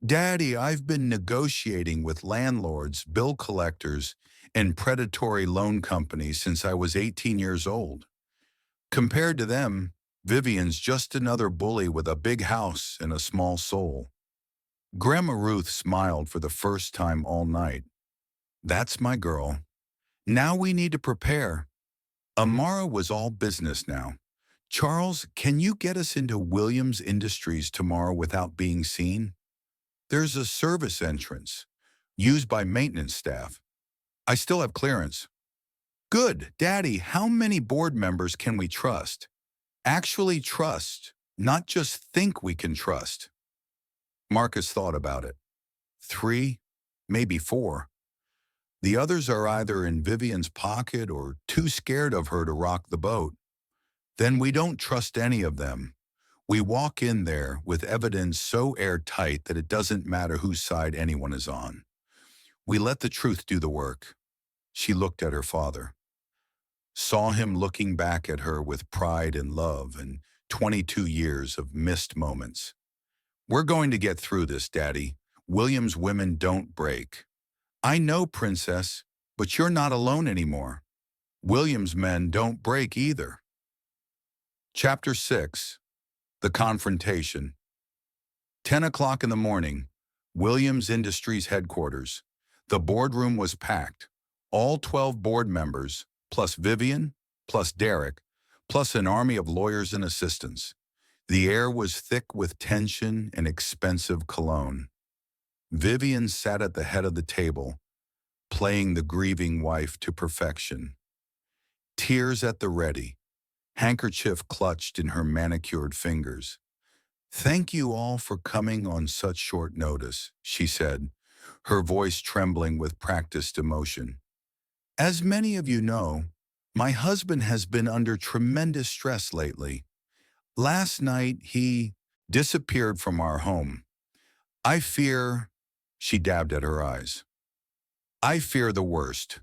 Daddy, I've been negotiating with landlords, bill collectors, and predatory loan companies since I was 18 years old. Compared to them, Vivian's just another bully with a big house and a small soul. Grandma Ruth smiled for the first time all night. That's my girl. Now we need to prepare. Amara was all business now. Charles, can you get us into Williams Industries tomorrow without being seen? There's a service entrance, used by maintenance staff. I still have clearance. Good, Daddy, how many board members can we trust? Actually trust, not just think we can trust. Marcus thought about it. 3, maybe 4. The others are either in Vivian's pocket or too scared of her to rock the boat. Then we don't trust any of them. We walk in there with evidence so airtight that it doesn't matter whose side anyone is on. We let the truth do the work. She looked at her father, saw him looking back at her with pride and love and 22 years of missed moments. We're going to get through this, Daddy. Williams women don't break. I know, Princess, but you're not alone anymore. Williams men don't break either. Chapter 6. The Confrontation. 10 o'clock in the morning, Williams Industries headquarters. The boardroom was packed. All 12 board members, plus Vivian, plus Derek, plus an army of lawyers and assistants. The air was thick with tension and expensive cologne. Vivian sat at the head of the table, playing the grieving wife to perfection. Tears at the ready, handkerchief clutched in her manicured fingers. Thank you all for coming on such short notice, she said, her voice trembling with practiced emotion. As many of you know, my husband has been under tremendous stress lately. Last night, he disappeared from our home. I fear, she dabbed at her eyes. I fear the worst.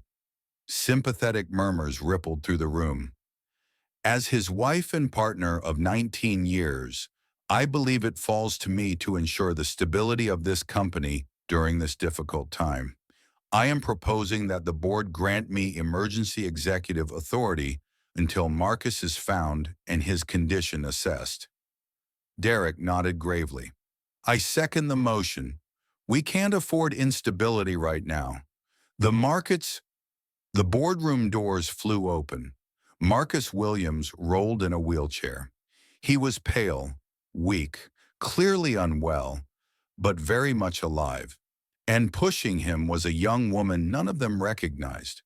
Sympathetic murmurs rippled through the room. As his wife and partner of 19 years, I believe it falls to me to ensure the stability of this company during this difficult time. I am proposing that the board grant me emergency executive authority until Marcus is found and his condition assessed. Derek nodded gravely. I second the motion. We can't afford instability right now. The boardroom doors flew open. Marcus Williams rolled in a wheelchair. He was pale, weak, clearly unwell, but very much alive. And pushing him was a young woman none of them recognized.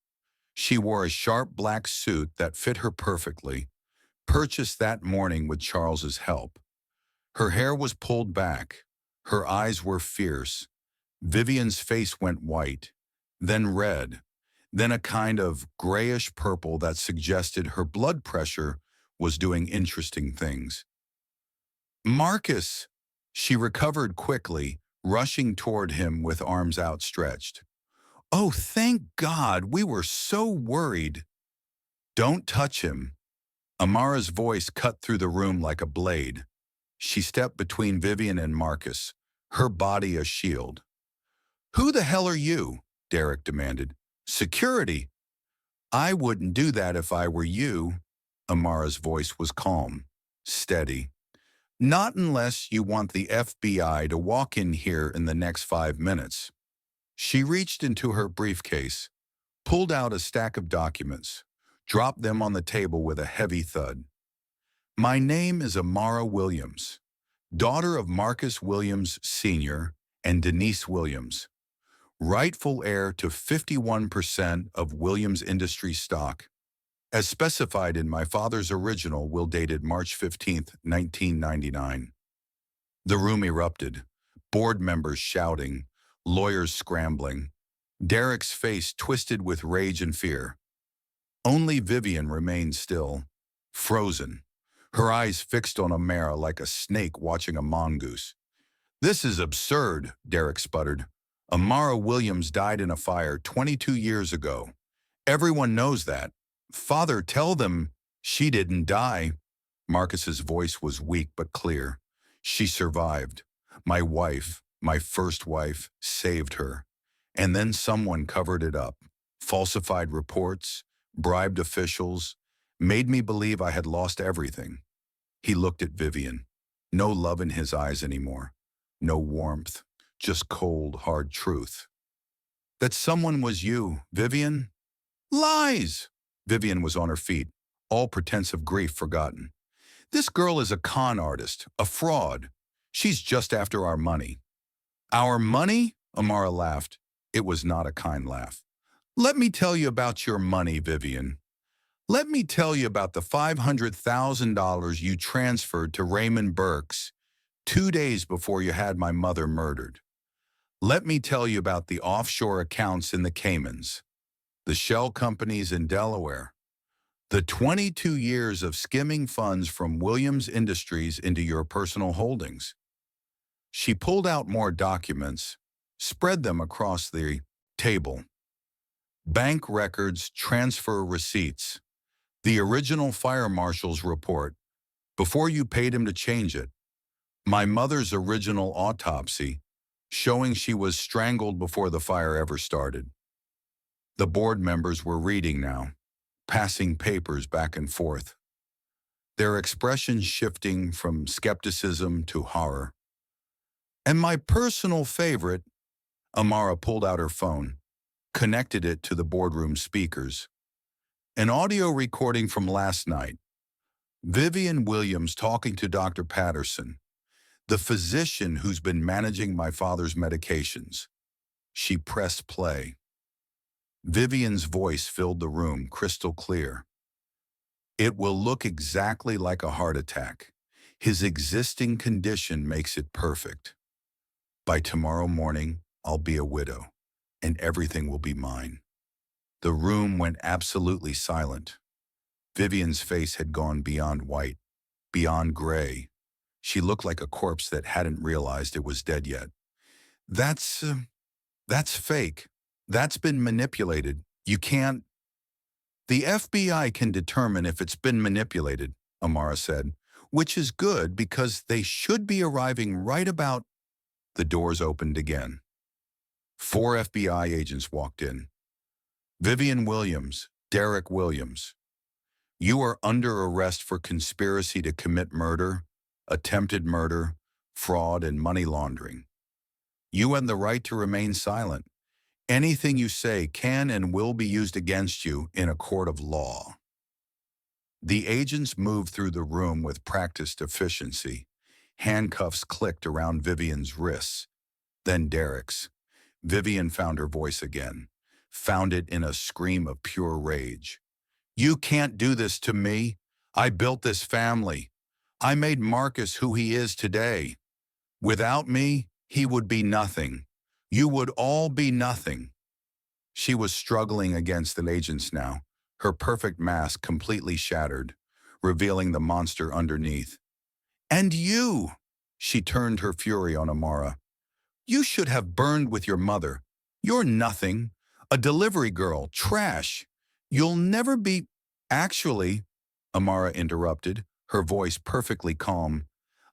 She wore a sharp black suit that fit her perfectly, purchased that morning with Charles's help. Her hair was pulled back. Her eyes were fierce. Vivian's face went white, then red, then a kind of grayish purple that suggested her blood pressure was doing interesting things. Marcus! She recovered quickly, rushing toward him with arms outstretched. Oh, thank God, we were so worried. Don't touch him. Amara's voice cut through the room like a blade. She stepped between Vivian and Marcus, her body a shield. Who the hell are you? Derek demanded. Security. I wouldn't do that if I were you. Amara's voice was calm, steady. Not unless you want the FBI to walk in here in the next 5 minutes. She reached into her briefcase, pulled out a stack of documents, dropped them on the table with a heavy thud. My name is Amara Williams, daughter of Marcus Williams Sr. and Denise Williams, rightful heir to 51% of Williams Industries stock, as specified in my father's original will dated March 15, 1999. The room erupted, board members shouting, lawyers scrambling. Derek's face twisted with rage and fear. Only Vivian remained still, frozen, her eyes fixed on Amara like a snake watching a mongoose. This is absurd, Derek sputtered. Amara Williams died in a fire 22 years ago. Everyone knows that. Father, tell them she didn't die. Marcus's voice was weak but clear. She survived. My wife, my first wife, saved her. And then someone covered it up. Falsified reports, bribed officials, made me believe I had lost everything. He looked at Vivian. No love in his eyes anymore. No warmth. Just cold, hard truth. That someone was you, Vivian? Lies! Vivian was on her feet, all pretense of grief forgotten. This girl is a con artist, a fraud. She's just after our money. Our money? Amara laughed. It was not a kind laugh. Let me tell you about your money, Vivian. Let me tell you about the $500,000 you transferred to Raymond Burke's 2 days before you had my mother murdered. Let me tell you about the offshore accounts in the Caymans, the shell companies in Delaware, the 22 years of skimming funds from Williams Industries into your personal holdings. She pulled out more documents, spread them across the table. Bank records, transfer receipts, the original fire marshal's report, before you paid him to change it, my mother's original autopsy, showing she was strangled before the fire ever started. The board members were reading now, passing papers back and forth, their expressions shifting from skepticism to horror. And my personal favorite, Amara pulled out her phone, connected it to the boardroom speakers. An audio recording from last night. Vivian Williams talking to Dr. Patterson, the physician who's been managing my father's medications. She pressed play. Vivian's voice filled the room crystal clear. It will look exactly like a heart attack. His existing condition makes it perfect. By tomorrow morning, I'll be a widow, and everything will be mine. The room went absolutely silent. Vivian's face had gone beyond white, beyond gray. She looked like a corpse that hadn't realized it was dead yet. That's fake. That's been manipulated. You can't. The FBI can determine if it's been manipulated, Amara said, which is good because they should be arriving right about. The doors opened again. 4 FBI agents walked in. Vivian Williams, Derek Williams. You are under arrest for conspiracy to commit murder, attempted murder, fraud, and money laundering. You have the right to remain silent. Anything you say can and will be used against you in a court of law. The agents moved through the room with practiced efficiency. Handcuffs clicked around Vivian's wrists, then Derek's. Vivian found her voice again, found it in a scream of pure rage. You can't do this to me. I built this family. I made Marcus who he is today. Without me, he would be nothing. You would all be nothing. She was struggling against the agents now, her perfect mask completely shattered, revealing the monster underneath. And you! She turned her fury on Amara. You should have burned with your mother. You're nothing. A delivery girl, trash. You'll never be... Actually, Amara interrupted, her voice perfectly calm.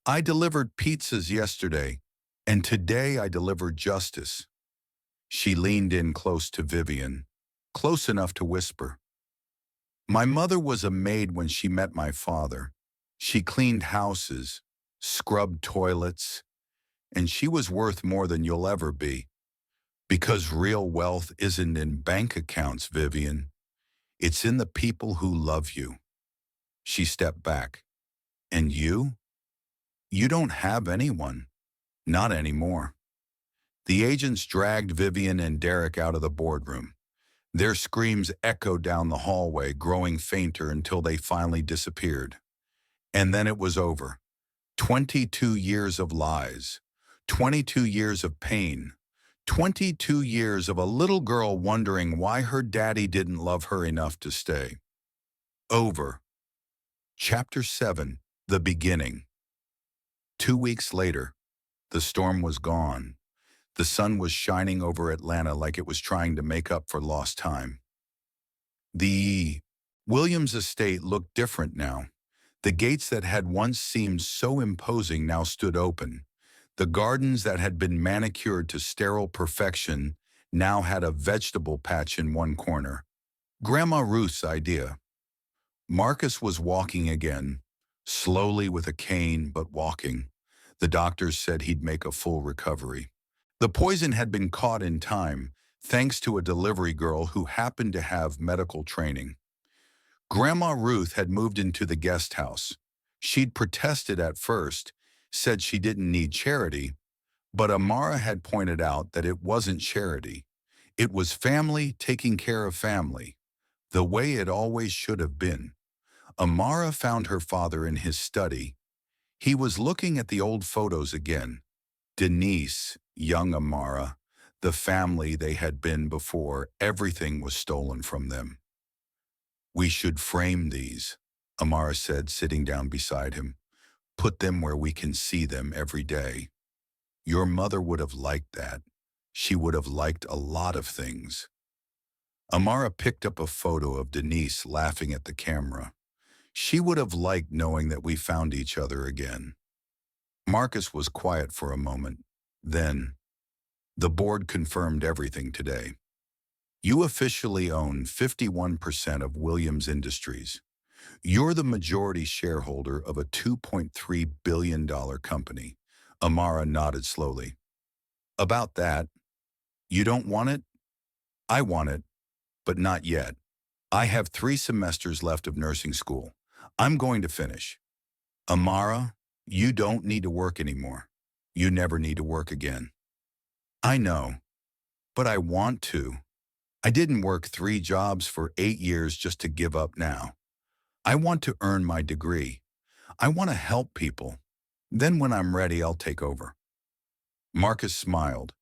I delivered pizzas yesterday, and today I delivered justice. She leaned in close to Vivian, close enough to whisper. My mother was a maid when she met my father. She cleaned houses, scrubbed toilets, and she was worth more than you'll ever be. Because real wealth isn't in bank accounts, Vivian. It's in the people who love you. She stepped back. And you? You don't have anyone. Not anymore. The agents dragged Vivian and Derek out of the boardroom. Their screams echoed down the hallway, growing fainter until they finally disappeared. And then it was over. 22 years of lies. 22 years of pain. 22 years of a little girl wondering why her daddy didn't love her enough to stay. Over. Chapter 7. The Beginning. 2 weeks later, the storm was gone. The sun was shining over Atlanta like it was trying to make up for lost time. The Williams estate looked different now. The gates that had once seemed so imposing now stood open. The gardens that had been manicured to sterile perfection now had a vegetable patch in one corner. Grandma Ruth's idea. Marcus was walking again, slowly with a cane, but walking. The doctors said he'd make a full recovery. The poison had been caught in time, thanks to a delivery girl who happened to have medical training. Grandma Ruth had moved into the guest house. She'd protested at first, said she didn't need charity, but Amara had pointed out that it wasn't charity. It was family taking care of family, the way it always should have been. Amara found her father in his study. He was looking at the old photos again. Denise, young Amara, the family they had been before, everything was stolen from them. We should frame these, Amara said, sitting down beside him. Put them where we can see them every day. Your mother would have liked that. She would have liked a lot of things. Amara picked up a photo of Denise laughing at the camera. She would have liked knowing that we found each other again. Marcus was quiet for a moment. Then, the board confirmed everything today. You officially own 51% of Williams Industries. You're the majority shareholder of a $2.3 billion company. Amara nodded slowly. About that, you don't want it? I want it, but not yet. I have 3 semesters left of nursing school. I'm going to finish. Amara, you don't need to work anymore. You never need to work again. I know, but I want to. I didn't work 3 jobs for 8 years just to give up now. I want to earn my degree. I want to help people. Then when I'm ready, I'll take over. Marcus smiled.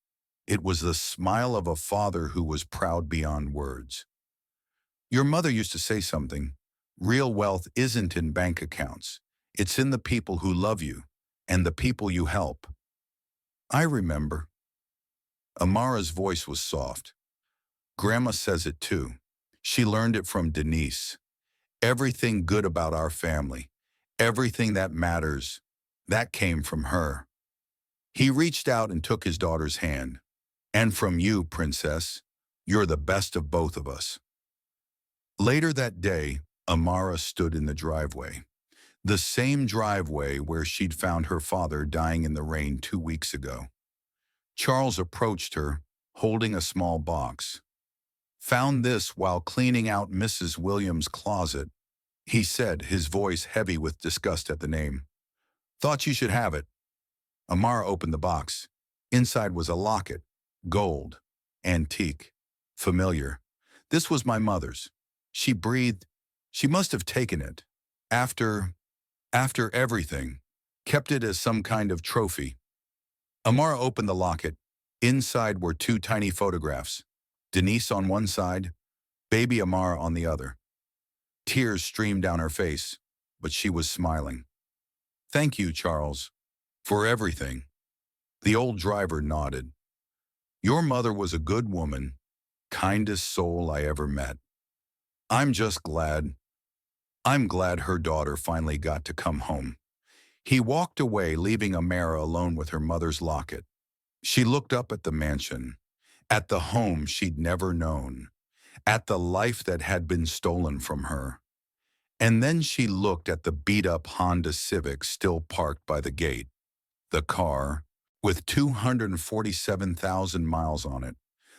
It was the smile of a father who was proud beyond words. Your mother used to say something. Real wealth isn't in bank accounts. It's in the people who love you and the people you help. I remember. Amara's voice was soft. Grandma says it too. She learned it from Denise. Everything good about our family, everything that matters, that came from her. He reached out and took his daughter's hand. And from you, Princess, you're the best of both of us. Later that day, Amara stood in the driveway. The same driveway where she'd found her father dying in the rain 2 weeks ago. Charles approached her, holding a small box. Found this while cleaning out Mrs. Williams' closet. he said, his voice heavy with disgust at the name. Thought you should have it. Amara opened the box. Inside was a locket. Gold. Antique. Familiar. This was my mother's. She breathed. She must have taken it. After, after everything. Kept it as some kind of trophy. Amara opened the locket. Inside were two tiny photographs. Denise on one side, baby Amara on the other. Tears streamed down her face, but she was smiling. Thank you, Charles, for everything. The old driver nodded. Your mother was a good woman, kindest soul I ever met. I'm just glad. I'm glad her daughter finally got to come home. He walked away, leaving Amara alone with her mother's locket. She looked up at the mansion, at the home she'd never known, at the life that had been stolen from her. And then she looked at the beat-up Honda Civic still parked by the gate. The car, with 247,000 miles on it.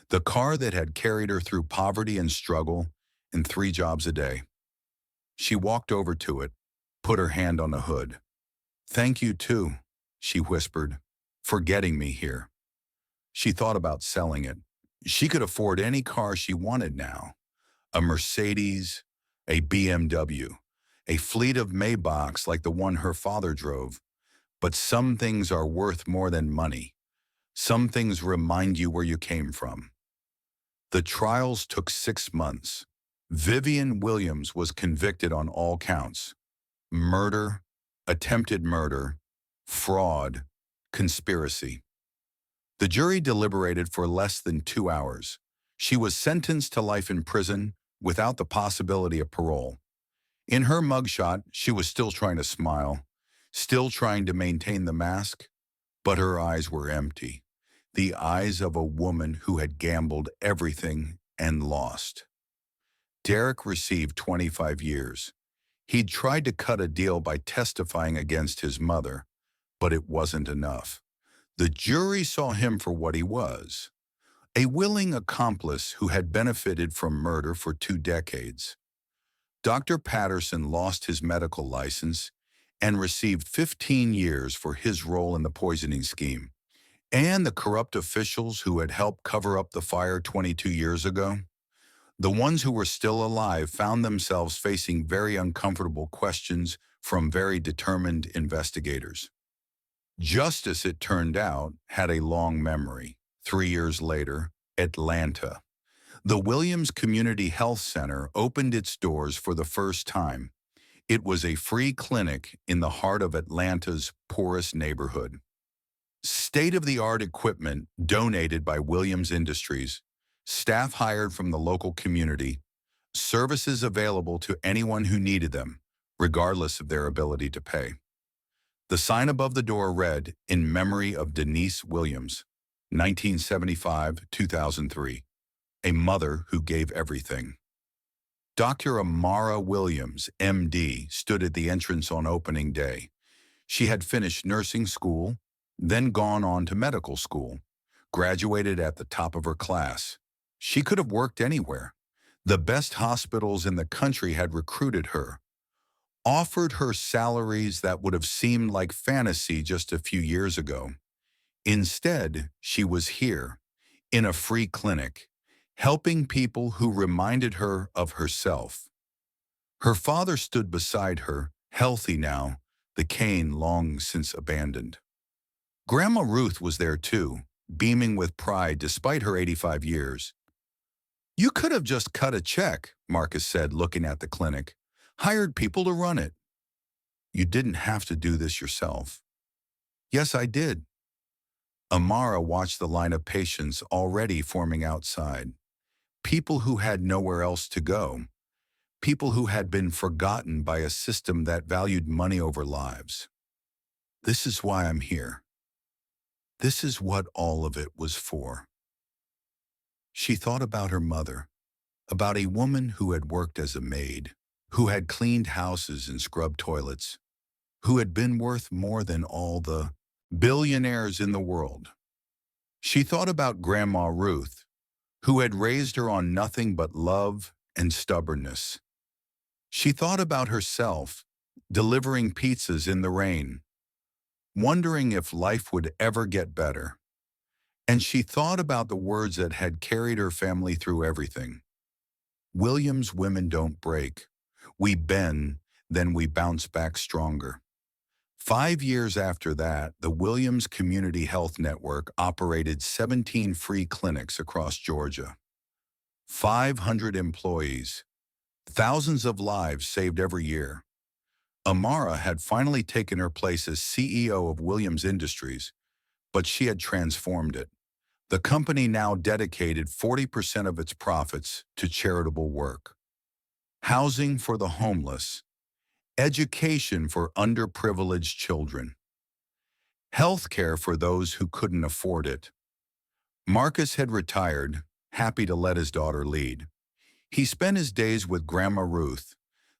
The car that had carried her through poverty and struggle and 3 jobs a day. She walked over to it, put her hand on the hood. Thank you too, she whispered, for getting me here. She thought about selling it. She could afford any car she wanted now. A Mercedes, a BMW, a fleet of Maybachs like the one her father drove. But some things are worth more than money. Some things remind you where you came from. The trials took 6 months. Vivian Williams was convicted on all counts. Murder, attempted murder, fraud, conspiracy. The jury deliberated for less than 2 hours. She was sentenced to life in prison without the possibility of parole. In her mugshot, she was still trying to smile, still trying to maintain the mask, but her eyes were empty. The eyes of a woman who had gambled everything and lost. Derek received 25 years. He'd tried to cut a deal by testifying against his mother, but it wasn't enough. The jury saw him for what he was, a willing accomplice who had benefited from murder for 2 decades. Dr. Patterson lost his medical license and received 15 years for his role in the poisoning scheme. And the corrupt officials who had helped cover up the fire 22 years ago, the ones who were still alive, found themselves facing very uncomfortable questions from very determined investigators. Justice, it turned out, had a long memory. 3 years later, Atlanta. The Williams Community Health Center opened its doors for the first time. It was a free clinic in the heart of Atlanta's poorest neighborhood. State-of-the-art equipment donated by Williams Industries, staff hired from the local community, services available to anyone who needed them, regardless of their ability to pay. The sign above the door read, "In memory of Denise Williams, 1975-2003, a mother who gave everything." Dr. Amara Williams, MD, stood at the entrance on opening day. She had finished nursing school, then gone on to medical school, graduated at the top of her class. She could have worked anywhere. The best hospitals in the country had recruited her, offered her salaries that would have seemed like fantasy just a few years ago. Instead, she was here, in a free clinic, helping people who reminded her of herself. Her father stood beside her, healthy now, the cane long since abandoned. Grandma Ruth was there too, beaming with pride despite her 85 years. "You could have just cut a check," Marcus said, looking at the clinic. "Hired people to run it." "You didn't have to do this yourself." "Yes, I did." Amara watched the line of patients already forming outside. People who had nowhere else to go. People who had been forgotten by a system that valued money over lives. "This is why I'm here. This is what all of it was for." She thought about her mother, about a woman who had worked as a maid, who had cleaned houses and scrubbed toilets, who had been worth more than all the billionaires in the world. She thought about Grandma Ruth, who had raised her on nothing but love and stubbornness. She thought about herself, delivering pizzas in the rain, wondering if life would ever get better. And she thought about the words that had carried her family through everything. Williams women don't break. We bend, then we bounce back stronger. 5 years after that, the Williams Community Health Network operated 17 free clinics across Georgia. 500 employees, thousands of lives saved every year. Amara had finally taken her place as CEO of Williams Industries, but she had transformed it. The company now dedicated 40% of its profits to charitable work. Housing for the homeless, education for underprivileged children, healthcare for those who couldn't afford it. Marcus had retired, happy to let his daughter lead. He spent his days with Grandma Ruth,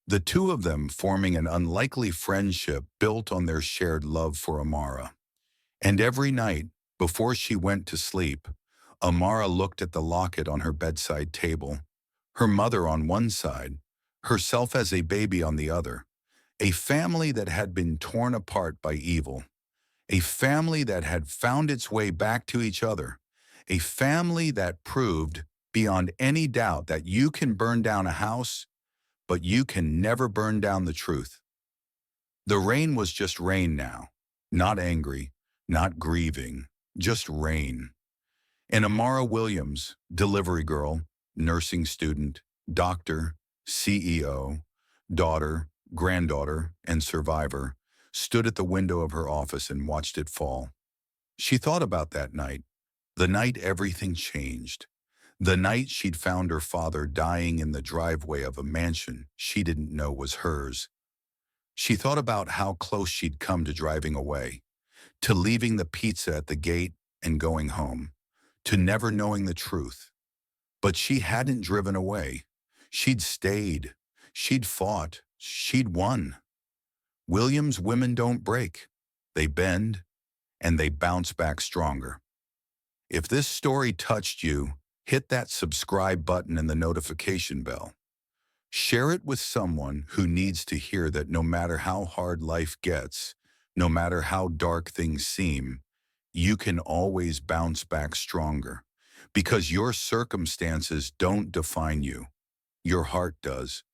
the two of them forming an unlikely friendship built on their shared love for Amara. And every night, before she went to sleep, Amara looked at the locket on her bedside table, her mother on one side, herself as a baby on the other, a family that had been torn apart by evil, a family that had found its way back to each other, a family that proved beyond any doubt that you can burn down a house, but you can never burn down the truth. The rain was just rain now, not angry, not grieving, just rain. And Amara Williams, delivery girl, nursing student, doctor, CEO, daughter, granddaughter, and survivor, stood at the window of her office and watched it fall. She thought about that night, the night everything changed, the night she'd found her father dying in the driveway of a mansion she didn't know was hers. She thought about how close she'd come to driving away, to leaving the pizza at the gate and going home, to never knowing the truth. But she hadn't driven away. She'd stayed. She'd fought. She'd won. Williams women don't break. They bend, and they bounce back stronger. If this story touched you, hit that subscribe button and the notification bell. Share it with someone who needs to hear that no matter how hard life gets, no matter how dark things seem, you can always bounce back stronger. Because your circumstances don't define you. Your heart does.